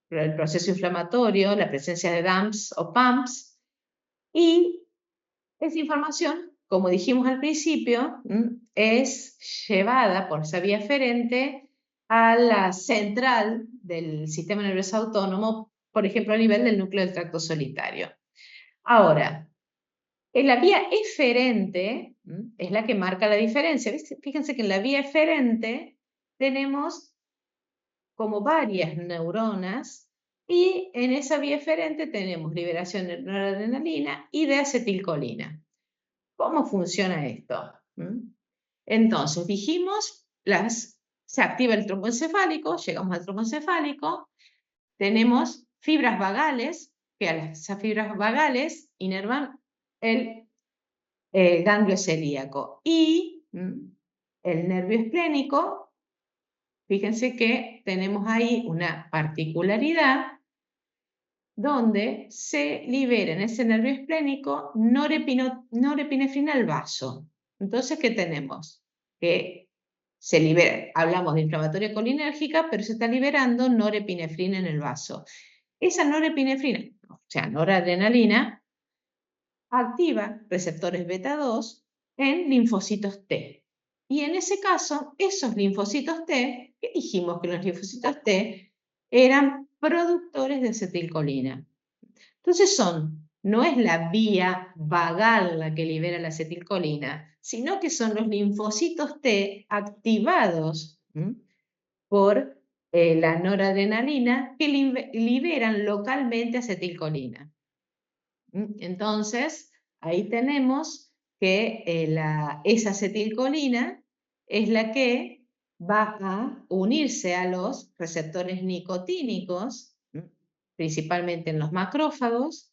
el proceso inflamatorio, la presencia de DAMPs o PAMPs, y esa información, como dijimos al principio, es llevada por esa vía aferente a la central del sistema nervioso autónomo, por ejemplo, a nivel del núcleo del tracto solitario. Ahora, en la vía eferente es la que marca la diferencia. Fíjense que en la vía eferente tenemos como varias neuronas Y en esa vía eferente tenemos liberación de noradrenalina y de acetilcolina. ¿Cómo funciona esto? Entonces, dijimos, se activa el tronco encefálico, llegamos al tronco encefálico, tenemos fibras vagales, que a esas fibras vagales inervan el ganglio celíaco. Y el nervio esplénico, fíjense que tenemos ahí una particularidad donde se libera en ese nervio esplénico norepinefrina al vaso. Entonces, ¿qué tenemos? Que se libera, hablamos de inflamatoria colinérgica, pero se está liberando norepinefrina en el vaso. Esa norepinefrina, o sea, noradrenalina, activa receptores beta 2 en linfocitos T. Y en ese caso, esos linfocitos T, ¿qué dijimos que los linfocitos T eran productores de acetilcolina? Entonces no es la vía vagal la que libera la acetilcolina, sino que son los linfocitos T activados por la noradrenalina que liberan localmente acetilcolina. Entonces, ahí tenemos que esa acetilcolina es la que va a unirse a los receptores nicotínicos, principalmente en los macrófagos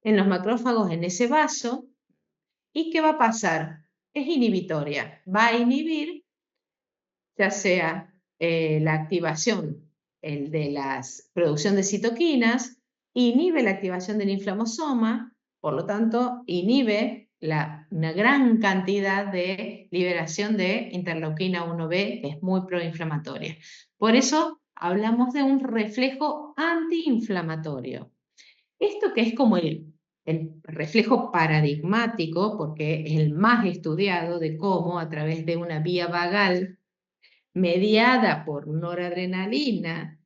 en ese vaso. ¿Y qué va a pasar? Es inhibitoria. Va a inhibir ya sea la activación de la producción de citoquinas, inhibe la activación del inflamosoma, por lo tanto, inhibe una gran cantidad de liberación de interleuquina 1B, que es muy proinflamatoria. Por eso hablamos de un reflejo antiinflamatorio. Esto que es como el reflejo paradigmático, porque es el más estudiado de cómo a través de una vía vagal mediada por noradrenalina,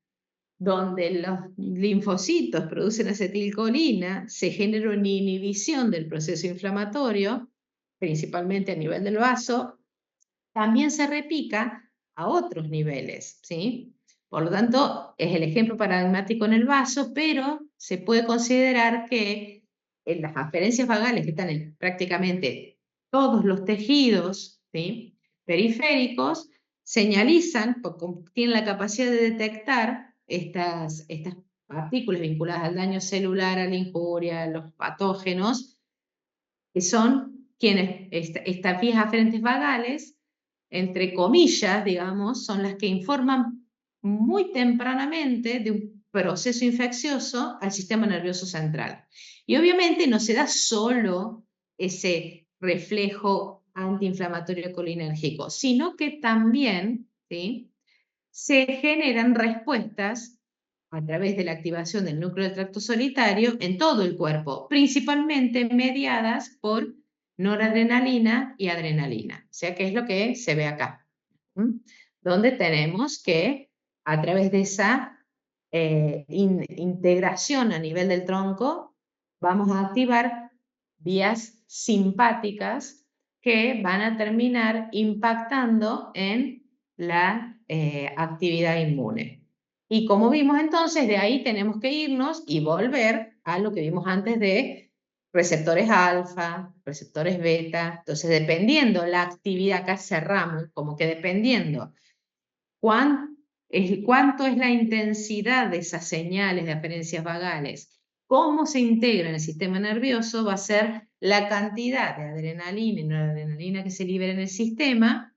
donde los linfocitos producen acetilcolina, se genera una inhibición del proceso inflamatorio, principalmente a nivel del vaso, también se replica a otros niveles, ¿sí? Por lo tanto, es el ejemplo paradigmático en el vaso, pero se puede considerar que en las aferencias vagales que están en prácticamente todos los tejidos, ¿sí?, periféricos, señalizan, porque tienen la capacidad de detectar estas partículas vinculadas al daño celular, a la injuria, a los patógenos, que son quienes, estas vías aferentes vagales, entre comillas, digamos, son las que informan muy tempranamente de un proceso infeccioso al sistema nervioso central. Y obviamente no se da solo ese reflejo antiinflamatorio colinérgico, sino que también, ¿sí?, se generan respuestas a través de la activación del núcleo del tracto solitario en todo el cuerpo, principalmente mediadas por noradrenalina y adrenalina. O sea, que es lo que se ve acá, donde tenemos que, a través de esa integración a nivel del tronco, vamos a activar vías simpáticas que van a terminar impactando en la actividad inmune. Y como vimos entonces, de ahí tenemos que irnos y volver a lo que vimos antes de receptores alfa, receptores beta. Entonces, dependiendo la actividad, acá cerramos, como que dependiendo cuánto es la intensidad de esas señales de aferencias vagales, cómo se integra en el sistema nervioso, va a ser la cantidad de adrenalina y noradrenalina que se libera en el sistema.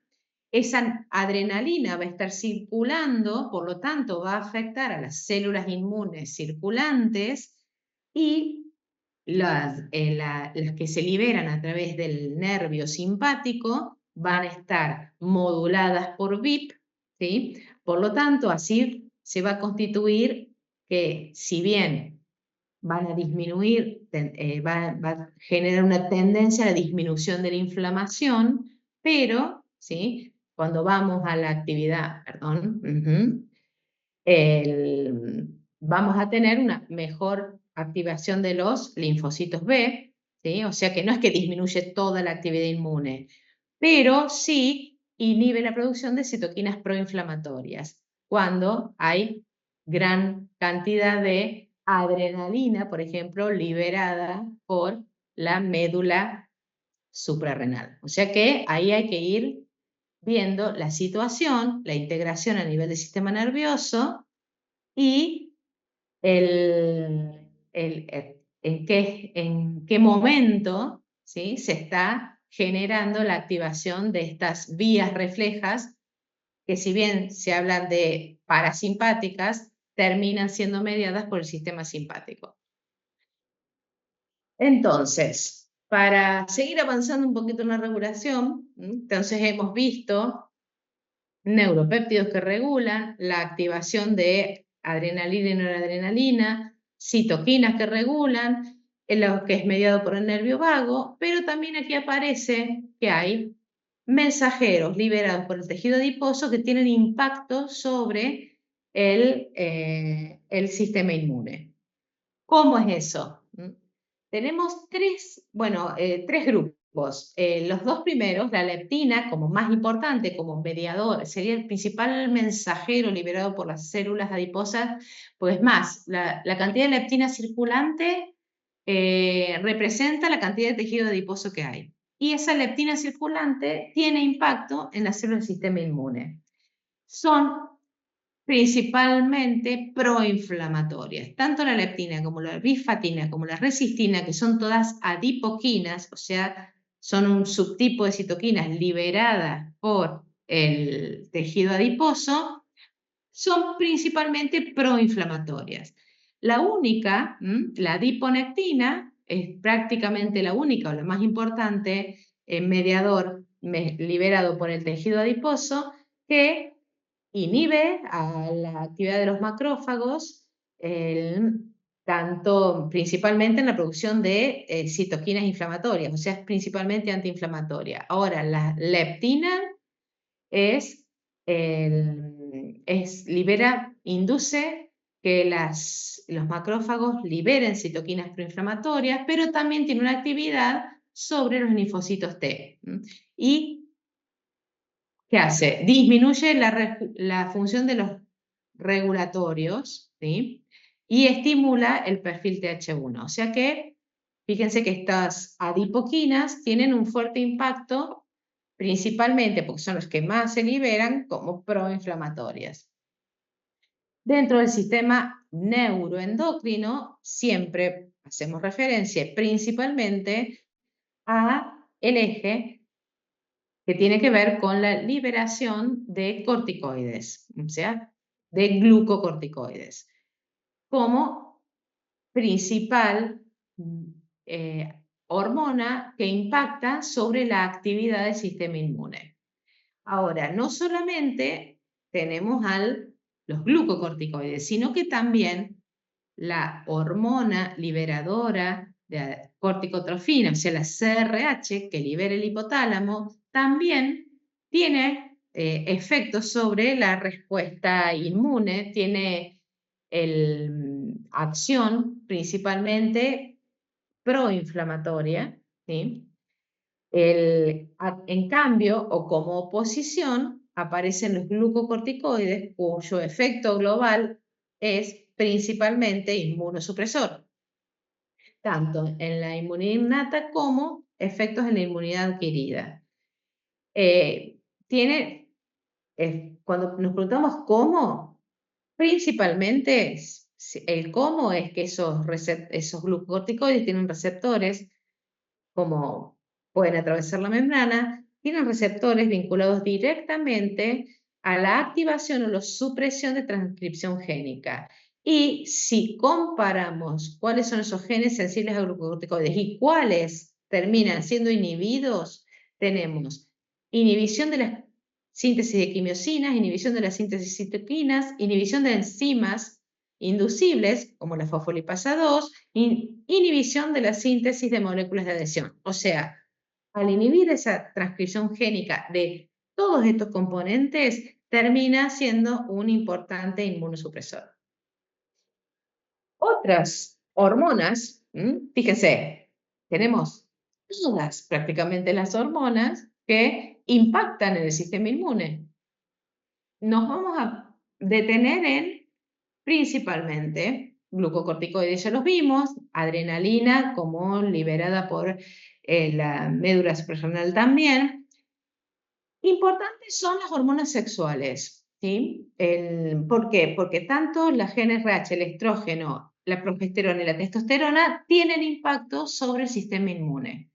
Esa adrenalina va a estar circulando, por lo tanto va a afectar a las células inmunes circulantes, y las que se liberan a través del nervio simpático van a estar moduladas por VIP, ¿sí? Por lo tanto, así se va a constituir que, si bien van a disminuir, va a generar una tendencia a la disminución de la inflamación, pero, ¿sí?, cuando vamos a la actividad, vamos a tener una mejor activación de los linfocitos B, ¿sí? O sea que no es que disminuye toda la actividad inmune, pero sí inhibe la producción de citoquinas proinflamatorias cuando hay gran cantidad de adrenalina, por ejemplo, liberada por la médula suprarrenal. O sea que ahí hay que ir viendo la situación, la integración a nivel del sistema nervioso y en qué momento, ¿sí?, se está generando la activación de estas vías reflejas, que si bien se hablan de parasimpáticas, terminan siendo mediadas por el sistema simpático. Entonces, para seguir avanzando un poquito en la regulación, entonces hemos visto neuropéptidos que regulan la activación de adrenalina y noradrenalina, citoquinas que regulan, lo que es mediado por el nervio vago, pero también aquí aparece que hay mensajeros liberados por el tejido adiposo que tienen impacto sobre el sistema inmune. ¿Cómo es eso? Tenemos tres grupos. Los dos primeros, la leptina como más importante, como mediador, sería el principal mensajero liberado por las células adiposas, pues más, la cantidad de leptina circulante representa la cantidad de tejido adiposo que hay. Y esa leptina circulante tiene impacto en las células del sistema inmune. Son principalmente proinflamatorias. Tanto la leptina como la bifatina como la resistina, que son todas adipoquinas, o sea, son un subtipo de citoquinas liberadas por el tejido adiposo, son principalmente proinflamatorias. La única, la adiponectina, es prácticamente la única o la más importante mediador liberado por el tejido adiposo que inhibe a la actividad de los macrófagos, principalmente en la producción de citoquinas inflamatorias, o sea, es principalmente antiinflamatoria. Ahora, la leptina induce que los macrófagos liberen citoquinas proinflamatorias, pero también tiene una actividad sobre los linfocitos T. Y ¿qué hace? Disminuye la función de los regulatorios, ¿sí?, y estimula el perfil TH1. O sea que, fíjense que estas adipoquinas tienen un fuerte impacto, principalmente porque son los que más se liberan como proinflamatorias. Dentro del sistema neuroendocrino, siempre hacemos referencia principalmente al eje que tiene que ver con la liberación de corticoides, o sea, de glucocorticoides, como principal hormona que impacta sobre la actividad del sistema inmune. Ahora, no solamente tenemos los glucocorticoides, sino que también la hormona liberadora de corticotrofina, o sea, la CRH, que libera el hipotálamo, también tiene efectos sobre la respuesta inmune, tiene acción principalmente proinflamatoria, ¿sí? En cambio, o como oposición, aparecen los glucocorticoides, cuyo efecto global es principalmente inmunosupresor, tanto en la inmunidad innata como efectos en la inmunidad adquirida. Cuando nos preguntamos cómo, principalmente el cómo es que esos glucocorticoides tienen receptores, como pueden atravesar la membrana, tienen receptores vinculados directamente a la activación o la supresión de transcripción génica. Y si comparamos cuáles son esos genes sensibles a glucocorticoides y cuáles terminan siendo inhibidos, tenemos inhibición de la síntesis de quimiosinas, inhibición de la síntesis de citoquinas, inhibición de enzimas inducibles, como la fosfolipasa 2, inhibición de la síntesis de moléculas de adhesión. O sea, al inhibir esa transcripción génica de todos estos componentes, termina siendo un importante inmunosupresor. Otras hormonas, fíjense, tenemos todas prácticamente las hormonas que impactan en el sistema inmune. Nos vamos a detener en principalmente glucocorticoides, ya los vimos, adrenalina como liberada por la médula suprarrenal también. Importantes son las hormonas sexuales, ¿sí? ¿Por qué? Porque tanto la GnRH, el estrógeno, la progesterona y la testosterona tienen impacto sobre el sistema inmune.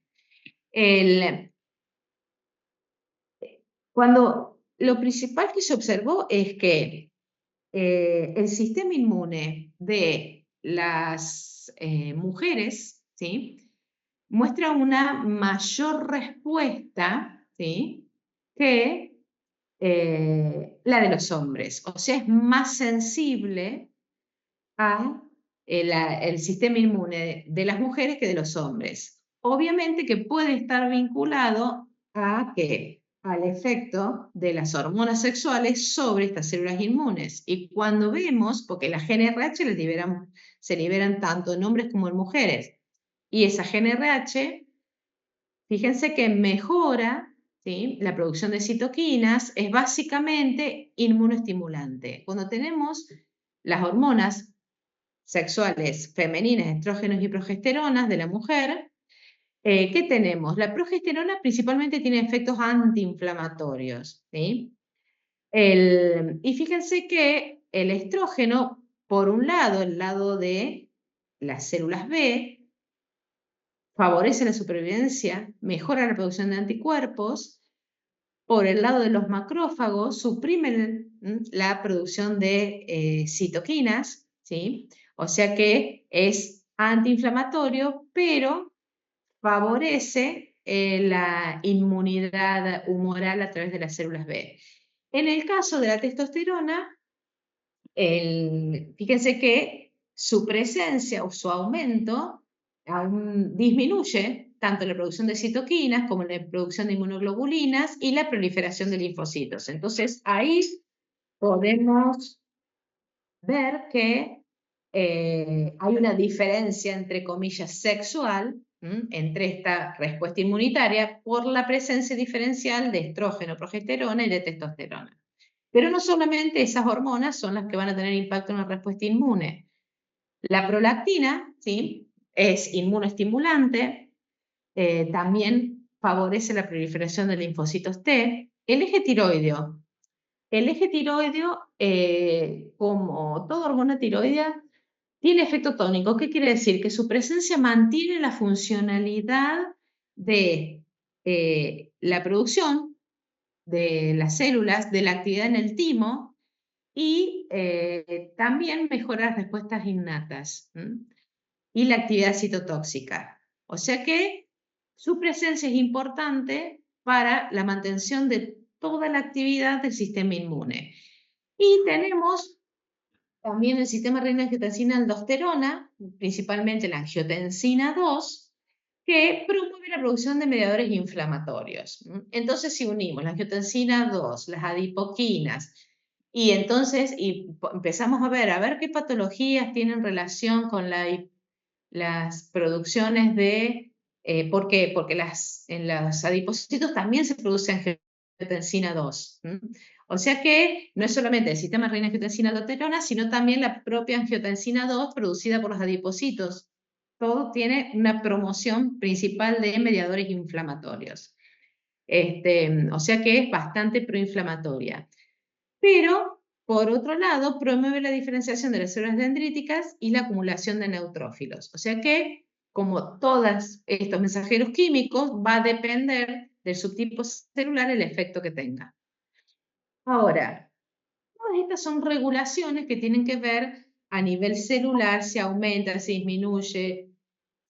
Lo principal que se observó es que el sistema inmune de las mujeres, ¿sí?, muestra una mayor respuesta, ¿sí?, que la de los hombres. O sea, es más sensible a el sistema inmune de las mujeres que de los hombres. Obviamente que puede estar vinculado a ¿qué? Al efecto de las hormonas sexuales sobre estas células inmunes. Y cuando vemos, porque las GnRH se liberan tanto en hombres como en mujeres, y esa GnRH, fíjense que mejora, ¿sí?, la producción de citoquinas, es básicamente inmunoestimulante. Cuando tenemos las hormonas sexuales femeninas, estrógenos y progesteronas de la mujer, ¿qué tenemos? La progesterona principalmente tiene efectos antiinflamatorios, ¿sí? Y fíjense que el estrógeno, por un lado, el lado de las células B, favorece la supervivencia, mejora la producción de anticuerpos. Por el lado de los macrófagos, suprimen la producción de citoquinas, ¿sí? O sea que es antiinflamatorio, pero favorece la inmunidad humoral a través de las células B. En el caso de la testosterona, fíjense que su presencia o su aumento disminuye tanto la producción de citoquinas como la producción de inmunoglobulinas y la proliferación de linfocitos. Entonces, ahí podemos ver que hay una diferencia, entre comillas, sexual, entre esta respuesta inmunitaria por la presencia diferencial de estrógeno, progesterona y de testosterona. Pero no solamente esas hormonas son las que van a tener impacto en la respuesta inmune. La prolactina, ¿sí?, es inmunoestimulante, también favorece la proliferación de linfocitos T. El eje tiroideo, como toda hormona tiroidea, tiene efecto tónico. ¿Qué quiere decir? Que su presencia mantiene la funcionalidad de la producción de las células, de la actividad en el timo, y también mejora las respuestas innatas y la actividad citotóxica. O sea que su presencia es importante para la mantención de toda la actividad del sistema inmune. Y tenemos también el sistema renina-angiotensina-aldosterona, principalmente la angiotensina 2, que promueve la producción de mediadores inflamatorios. Entonces, si unimos la angiotensina 2, las adipoquinas, y entonces empezamos a ver qué patologías tienen relación con las producciones de... ¿Por qué? Porque en los adipocitos también se produce angiotensina 2. O sea que no es solamente el sistema renina-angiotensina-aldosterona, sino también la propia angiotensina 2 producida por los adipocitos. Todo tiene una promoción principal de mediadores inflamatorios. O sea que es bastante proinflamatoria. Pero, por otro lado, promueve la diferenciación de las células dendríticas y la acumulación de neutrófilos. O sea que, como todos estos mensajeros químicos, va a depender del subtipo celular el efecto que tenga. Ahora, todas estas son regulaciones que tienen que ver a nivel celular, si aumenta, si disminuye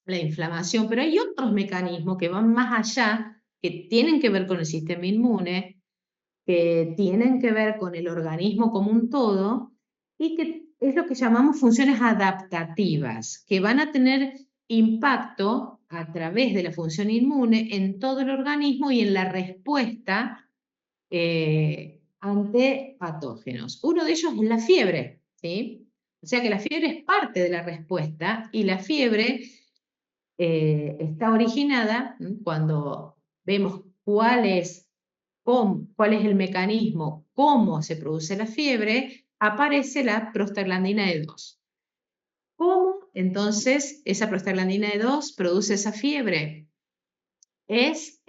la inflamación, pero hay otros mecanismos que van más allá, que tienen que ver con el sistema inmune, que tienen que ver con el organismo como un todo, y que es lo que llamamos funciones adaptativas, que van a tener impacto a través de la función inmune en todo el organismo y en la respuesta ante patógenos. Uno de ellos es la fiebre, ¿sí? O sea que la fiebre es parte de la respuesta, y la fiebre está originada cuando vemos cuál es el mecanismo, cómo se produce la fiebre, aparece la prostaglandina E2. ¿Cómo entonces esa prostaglandina E2 produce esa fiebre? Es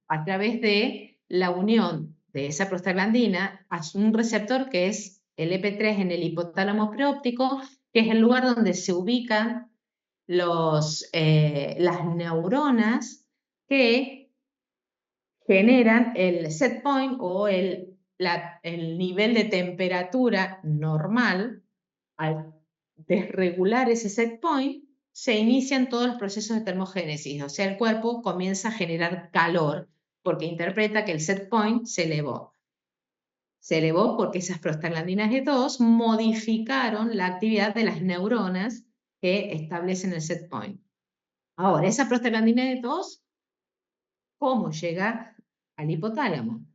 a través de la unión de esa prostaglandina a un receptor que es el EP3 en el hipotálamo preóptico, que es el lugar donde se ubican las neuronas que generan el set point o el nivel de temperatura normal. Al desregular ese set point, se inician todos los procesos de termogénesis, o sea, el cuerpo comienza a generar calor porque interpreta que el set point se elevó. Se elevó porque esas prostaglandinas E2 modificaron la actividad de las neuronas que establecen el set point. Ahora, esa prostaglandina E2, ¿cómo llega al hipotálamo?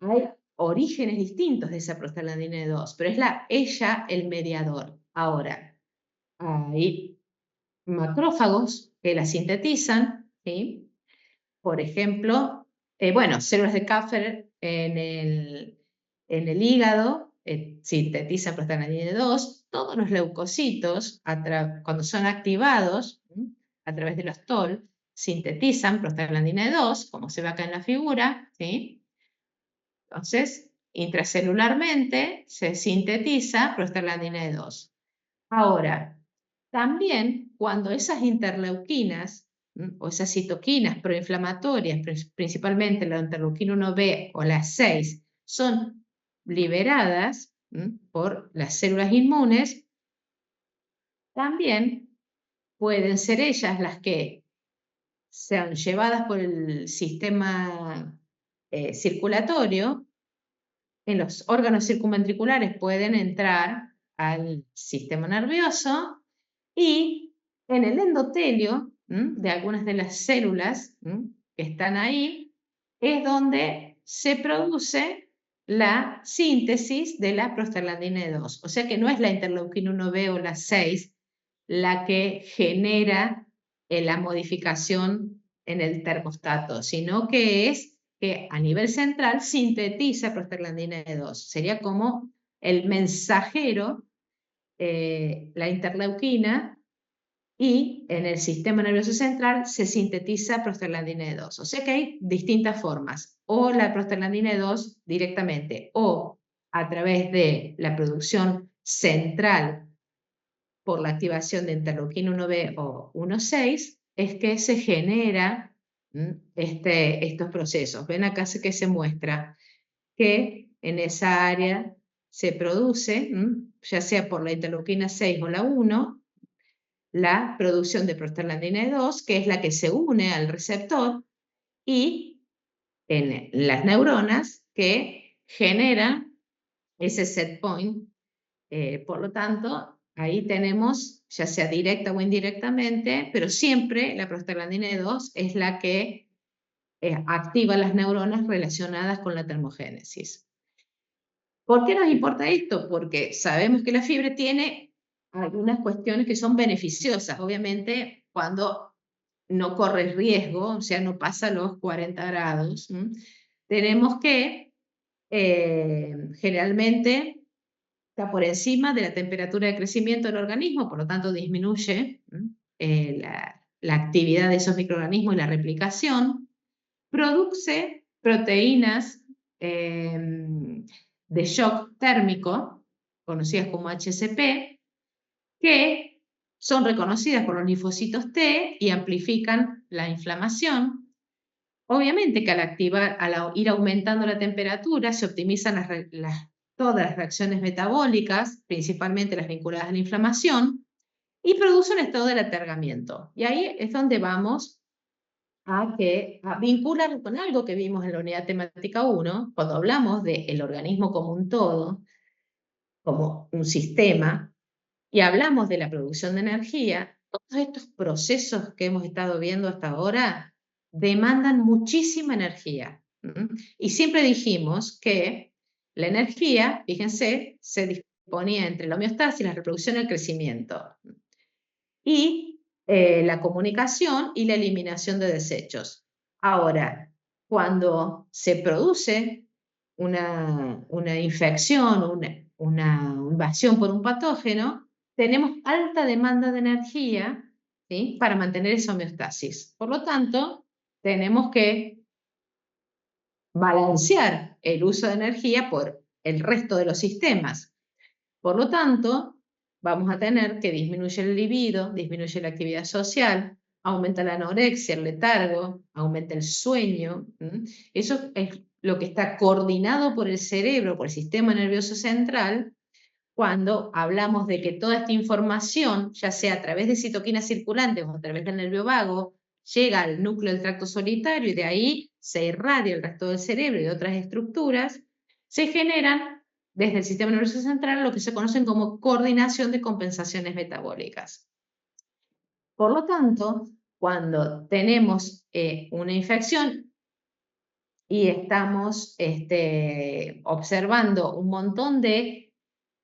Hay orígenes distintos de esa prostaglandina E2, pero es ella el mediador. Ahora, hay macrófagos que la sintetizan, ¿sí? Por ejemplo, células de Kupffer en el hígado sintetizan prostaglandina E2, todos los leucocitos, cuando son activados a través de los TOL, sintetizan prostaglandina E2, como se ve acá en la figura, ¿sí? Entonces, intracelularmente se sintetiza prostaglandina E2. Ahora, también cuando esas interleuquinas o esas citoquinas proinflamatorias, principalmente la interleuquina 1B o la 6, son liberadas por las células inmunes, también pueden ser ellas las que sean llevadas por el sistema circulatorio. En los órganos circunventriculares pueden entrar al sistema nervioso y en el endotelio de algunas de las células que están ahí es donde se produce la síntesis de la prostaglandina E2. O sea que no es la interleuquina 1B o la 6 la que genera la modificación en el termostato, sino que es que a nivel central sintetiza prostaglandina E2. Sería como el mensajero, la interleuquina, y en el sistema nervioso central se sintetiza prostaglandina E2. O sea que hay distintas formas, o la prostaglandina E2 directamente, o a través de la producción central por la activación de interleuquina 1B o 1,6, es que se genera estos procesos. Ven acá que se muestra que en esa área se produce, ya sea por la interleuquina 6 o la 1, la producción de prostaglandina E2, que es la que se une al receptor, y en las neuronas que generan ese set point. Por lo tanto, ahí tenemos, ya sea directa o indirectamente, pero siempre la prostaglandina E2 es la que activa las neuronas relacionadas con la termogénesis. ¿Por qué nos importa esto? Porque sabemos que la fiebre tiene algunas cuestiones que son beneficiosas, obviamente cuando no corre riesgo, o sea, no pasa los 40 grados. Tenemos que generalmente está por encima de la temperatura de crecimiento del organismo, por lo tanto disminuye la actividad de esos microorganismos y la replicación, produce proteínas de shock térmico, conocidas como HCP, que son reconocidas por los linfocitos T y amplifican la inflamación. Obviamente que al ir aumentando la temperatura se optimizan todas las reacciones metabólicas, principalmente las vinculadas a la inflamación, y produce un estado de alargamiento. Y ahí es donde vamos a vincular con algo que vimos en la unidad temática 1, cuando hablamos del organismo como un todo, como un sistema, y hablamos de la producción de energía. Todos estos procesos que hemos estado viendo hasta ahora demandan muchísima energía. Y siempre dijimos que la energía, fíjense, se disponía entre la homeostasis, la reproducción y el crecimiento. Y la comunicación y la eliminación de desechos. Ahora, cuando se produce una infección, una invasión por un patógeno, tenemos alta demanda de energía, ¿sí?, para mantener esa homeostasis. Por lo tanto, tenemos que balancear el uso de energía por el resto de los sistemas. Por lo tanto, vamos a tener que disminuye el libido, disminuye la actividad social, aumenta la anorexia, el letargo, aumenta el sueño. Eso es lo que está coordinado por el cerebro, por el sistema nervioso central, cuando hablamos de que toda esta información, ya sea a través de citoquinas circulantes o a través del nervio vago, llega al núcleo del tracto solitario y de ahí se irradia el resto del cerebro y de otras estructuras, se generan desde el sistema nervioso central lo que se conocen como coordinación de compensaciones metabólicas. Por lo tanto, cuando tenemos una infección y estamos observando un montón de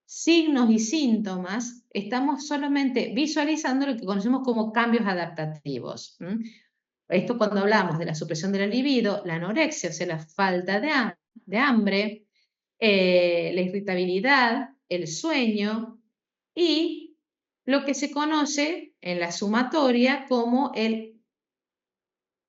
signos y síntomas, estamos solamente visualizando lo que conocemos como cambios adaptativos. Esto cuando hablamos de la supresión de la libido, la anorexia, o sea, la falta de hambre, la irritabilidad, el sueño y lo que se conoce en la sumatoria como el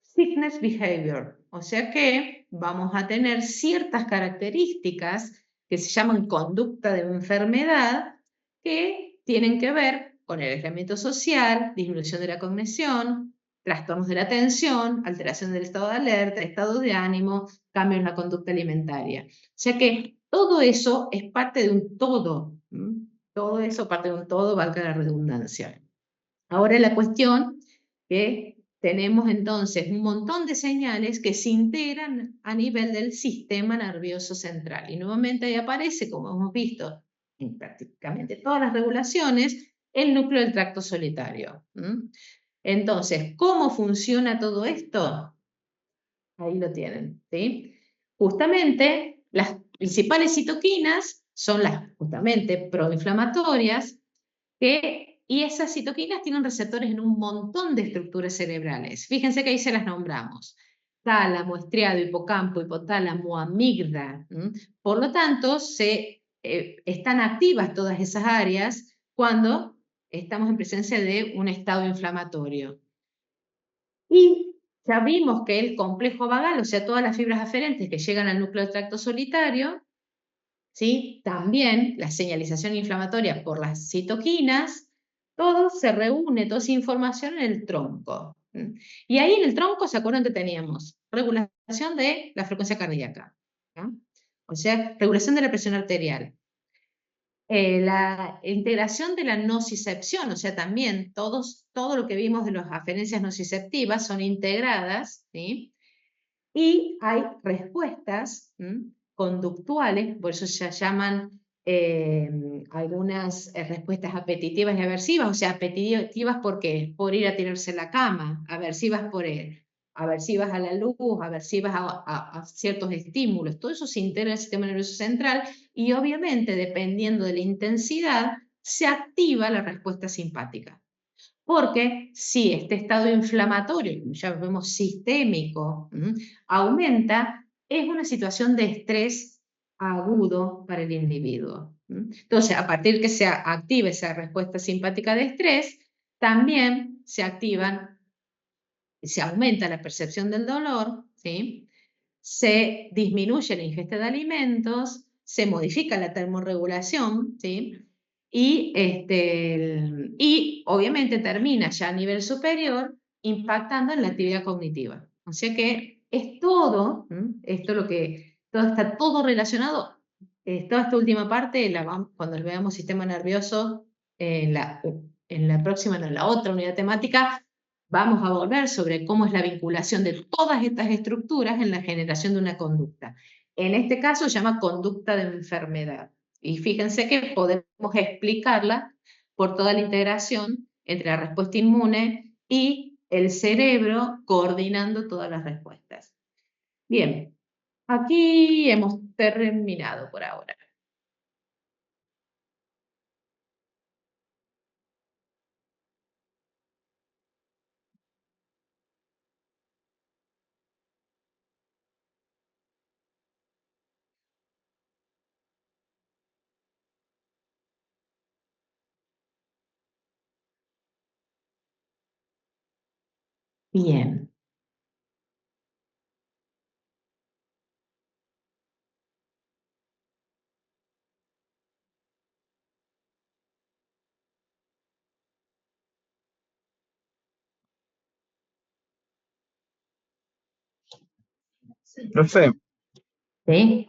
sickness behavior. O sea que vamos a tener ciertas características que se llaman conducta de enfermedad que tienen que ver con el aislamiento social, disminución de la cognición, trastornos de la atención, alteración del estado de alerta, estado de ánimo, cambios en la conducta alimentaria. O sea que todo eso es parte de un todo. Todo eso parte de un todo, valga la redundancia. Ahora la cuestión que tenemos entonces un montón de señales que se integran a nivel del sistema nervioso central. Y nuevamente ahí aparece, como hemos visto en prácticamente todas las regulaciones, el núcleo del tracto solitario. Entonces, ¿cómo funciona todo esto? Ahí lo tienen, ¿sí? Justamente las principales citoquinas son las justamente proinflamatorias, y esas citoquinas tienen receptores en un montón de estructuras cerebrales. Fíjense que ahí se las nombramos: tálamo, estriado, hipocampo, hipotálamo, amígdala. Por lo tanto, están activas todas esas áreas cuando estamos en presencia de un estado inflamatorio. Y ya vimos que el complejo vagal, o sea, todas las fibras aferentes que llegan al núcleo del tracto solitario, ¿sí?, también la señalización inflamatoria por las citoquinas, todo se reúne, toda esa información en el tronco. Y ahí en el tronco, ¿se acuerdan que teníamos? Regulación de la frecuencia cardíaca, ¿no? O sea, regulación de la presión arterial. La integración de la nocicepción, o sea, también todo lo que vimos de las aferencias nociceptivas son integradas, ¿sí? Y hay respuestas conductuales, por eso se llaman algunas respuestas apetitivas y aversivas. O sea, apetitivas porque por ir a tirarse a la cama, aversivas aversivas a la luz, aversivas a ciertos estímulos. Todo eso se integra en el sistema nervioso central y obviamente, dependiendo de la intensidad, se activa la respuesta simpática. Porque si este estado inflamatorio, como ya vemos sistémico, aumenta, es una situación de estrés agudo para el individuo. Entonces, a partir que se active esa respuesta simpática de estrés, también se aumenta la percepción del dolor, ¿sí? Se disminuye la ingesta de alimentos, se modifica la termorregulación, ¿sí? Y obviamente termina ya a nivel superior impactando en la actividad cognitiva. O sea que es todo, todo está todo relacionado. Toda esta última parte, cuando veamos sistema nervioso, en la próxima, no, en la otra unidad temática, vamos a volver sobre cómo es la vinculación de todas estas estructuras en la generación de una conducta. En este caso se llama conducta de enfermedad. Y fíjense que podemos explicarla por toda la integración entre la respuesta inmune y el cerebro coordinando todas las respuestas. Bien, aquí hemos terminado por ahora. Bien. Profe, ¿Sí?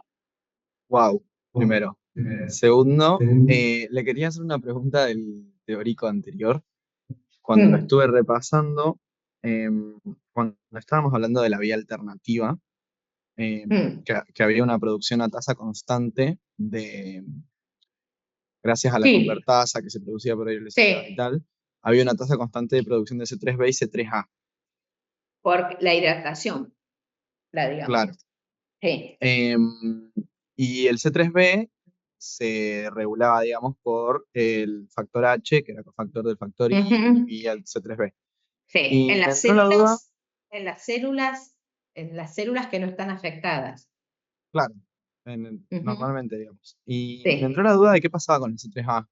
wow, primero. Segundo, le quería hacer una pregunta del teórico anterior. Cuando lo Mm, estuve repasando, cuando estábamos hablando de la vía alternativa, mm. que había una producción a tasa constante gracias a la Sí, convertasa que se producía por hidrolización y sí, tal, había una tasa constante de producción de C3B y C3A. por la hidratación, la digamos. Claro. Sí. Y el C3B se regulaba, digamos, por el factor H, que era cofactor del factor I, y Ujú. dividía el C3B. Sí, Y me entró la duda, en las células que no están afectadas. claro, Ujú. normalmente, digamos. Y me entró Sí. la duda de qué pasaba con el C3A,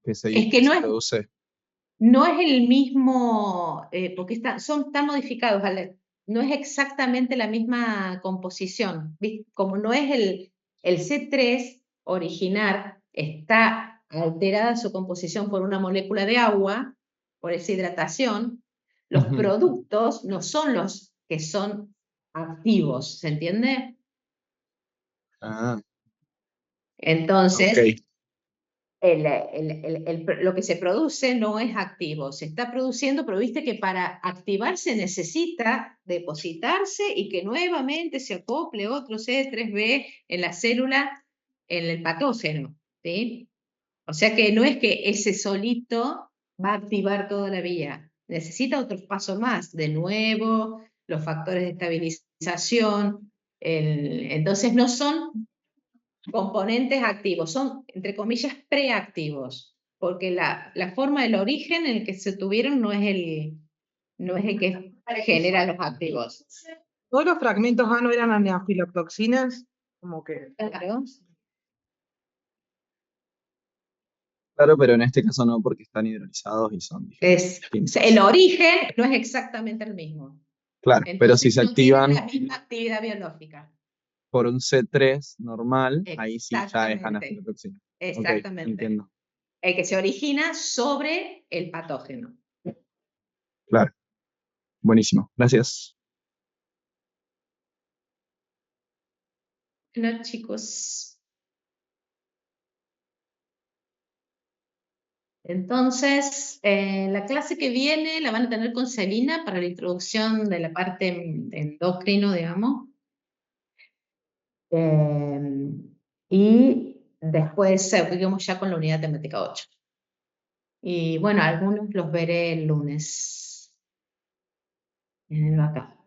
Es que que se produce. no es el mismo, porque están modificados, no es exactamente la misma composición. Como no es el C3 original, está alterada su composición por una molécula de agua, por esa hidratación, los Ujú. productos no son los que son activos, ¿se entiende? Ah, ok. Entonces, lo que se produce no es activo, se está produciendo, pero viste que para activarse necesita depositarse y que nuevamente se acople otro C3B en la célula, en el patógeno, ¿sí? O sea que no es que ese solito va a activar toda la vía, necesita otros pasos más, de nuevo, los factores de estabilización, entonces no son componentes activos, son, entre comillas, preactivos, porque la forma del origen en el que se tuvieron no es el que genera los activos. Todos los fragmentos A no eran anafilotoxinas, como que. Claro. Claro, pero en este caso no, porque están hidrolizados y son El distintos. origen no es exactamente el mismo, Claro, pero si entonces se no tienen activan la misma actividad biológica. por un C3 normal, ahí sí ya es Exactamente, anafilotoxina. Ok, exactamente. entiendo. El que se origina sobre el patógeno. Claro, buenísimo. Gracias. Bueno, chicos. Entonces, la clase que viene la van a tener con Celina para la introducción de la parte de endocrino, digamos. Y después seguimos ya con la unidad temática 8. Y bueno, algunos los veré el lunes en el acá.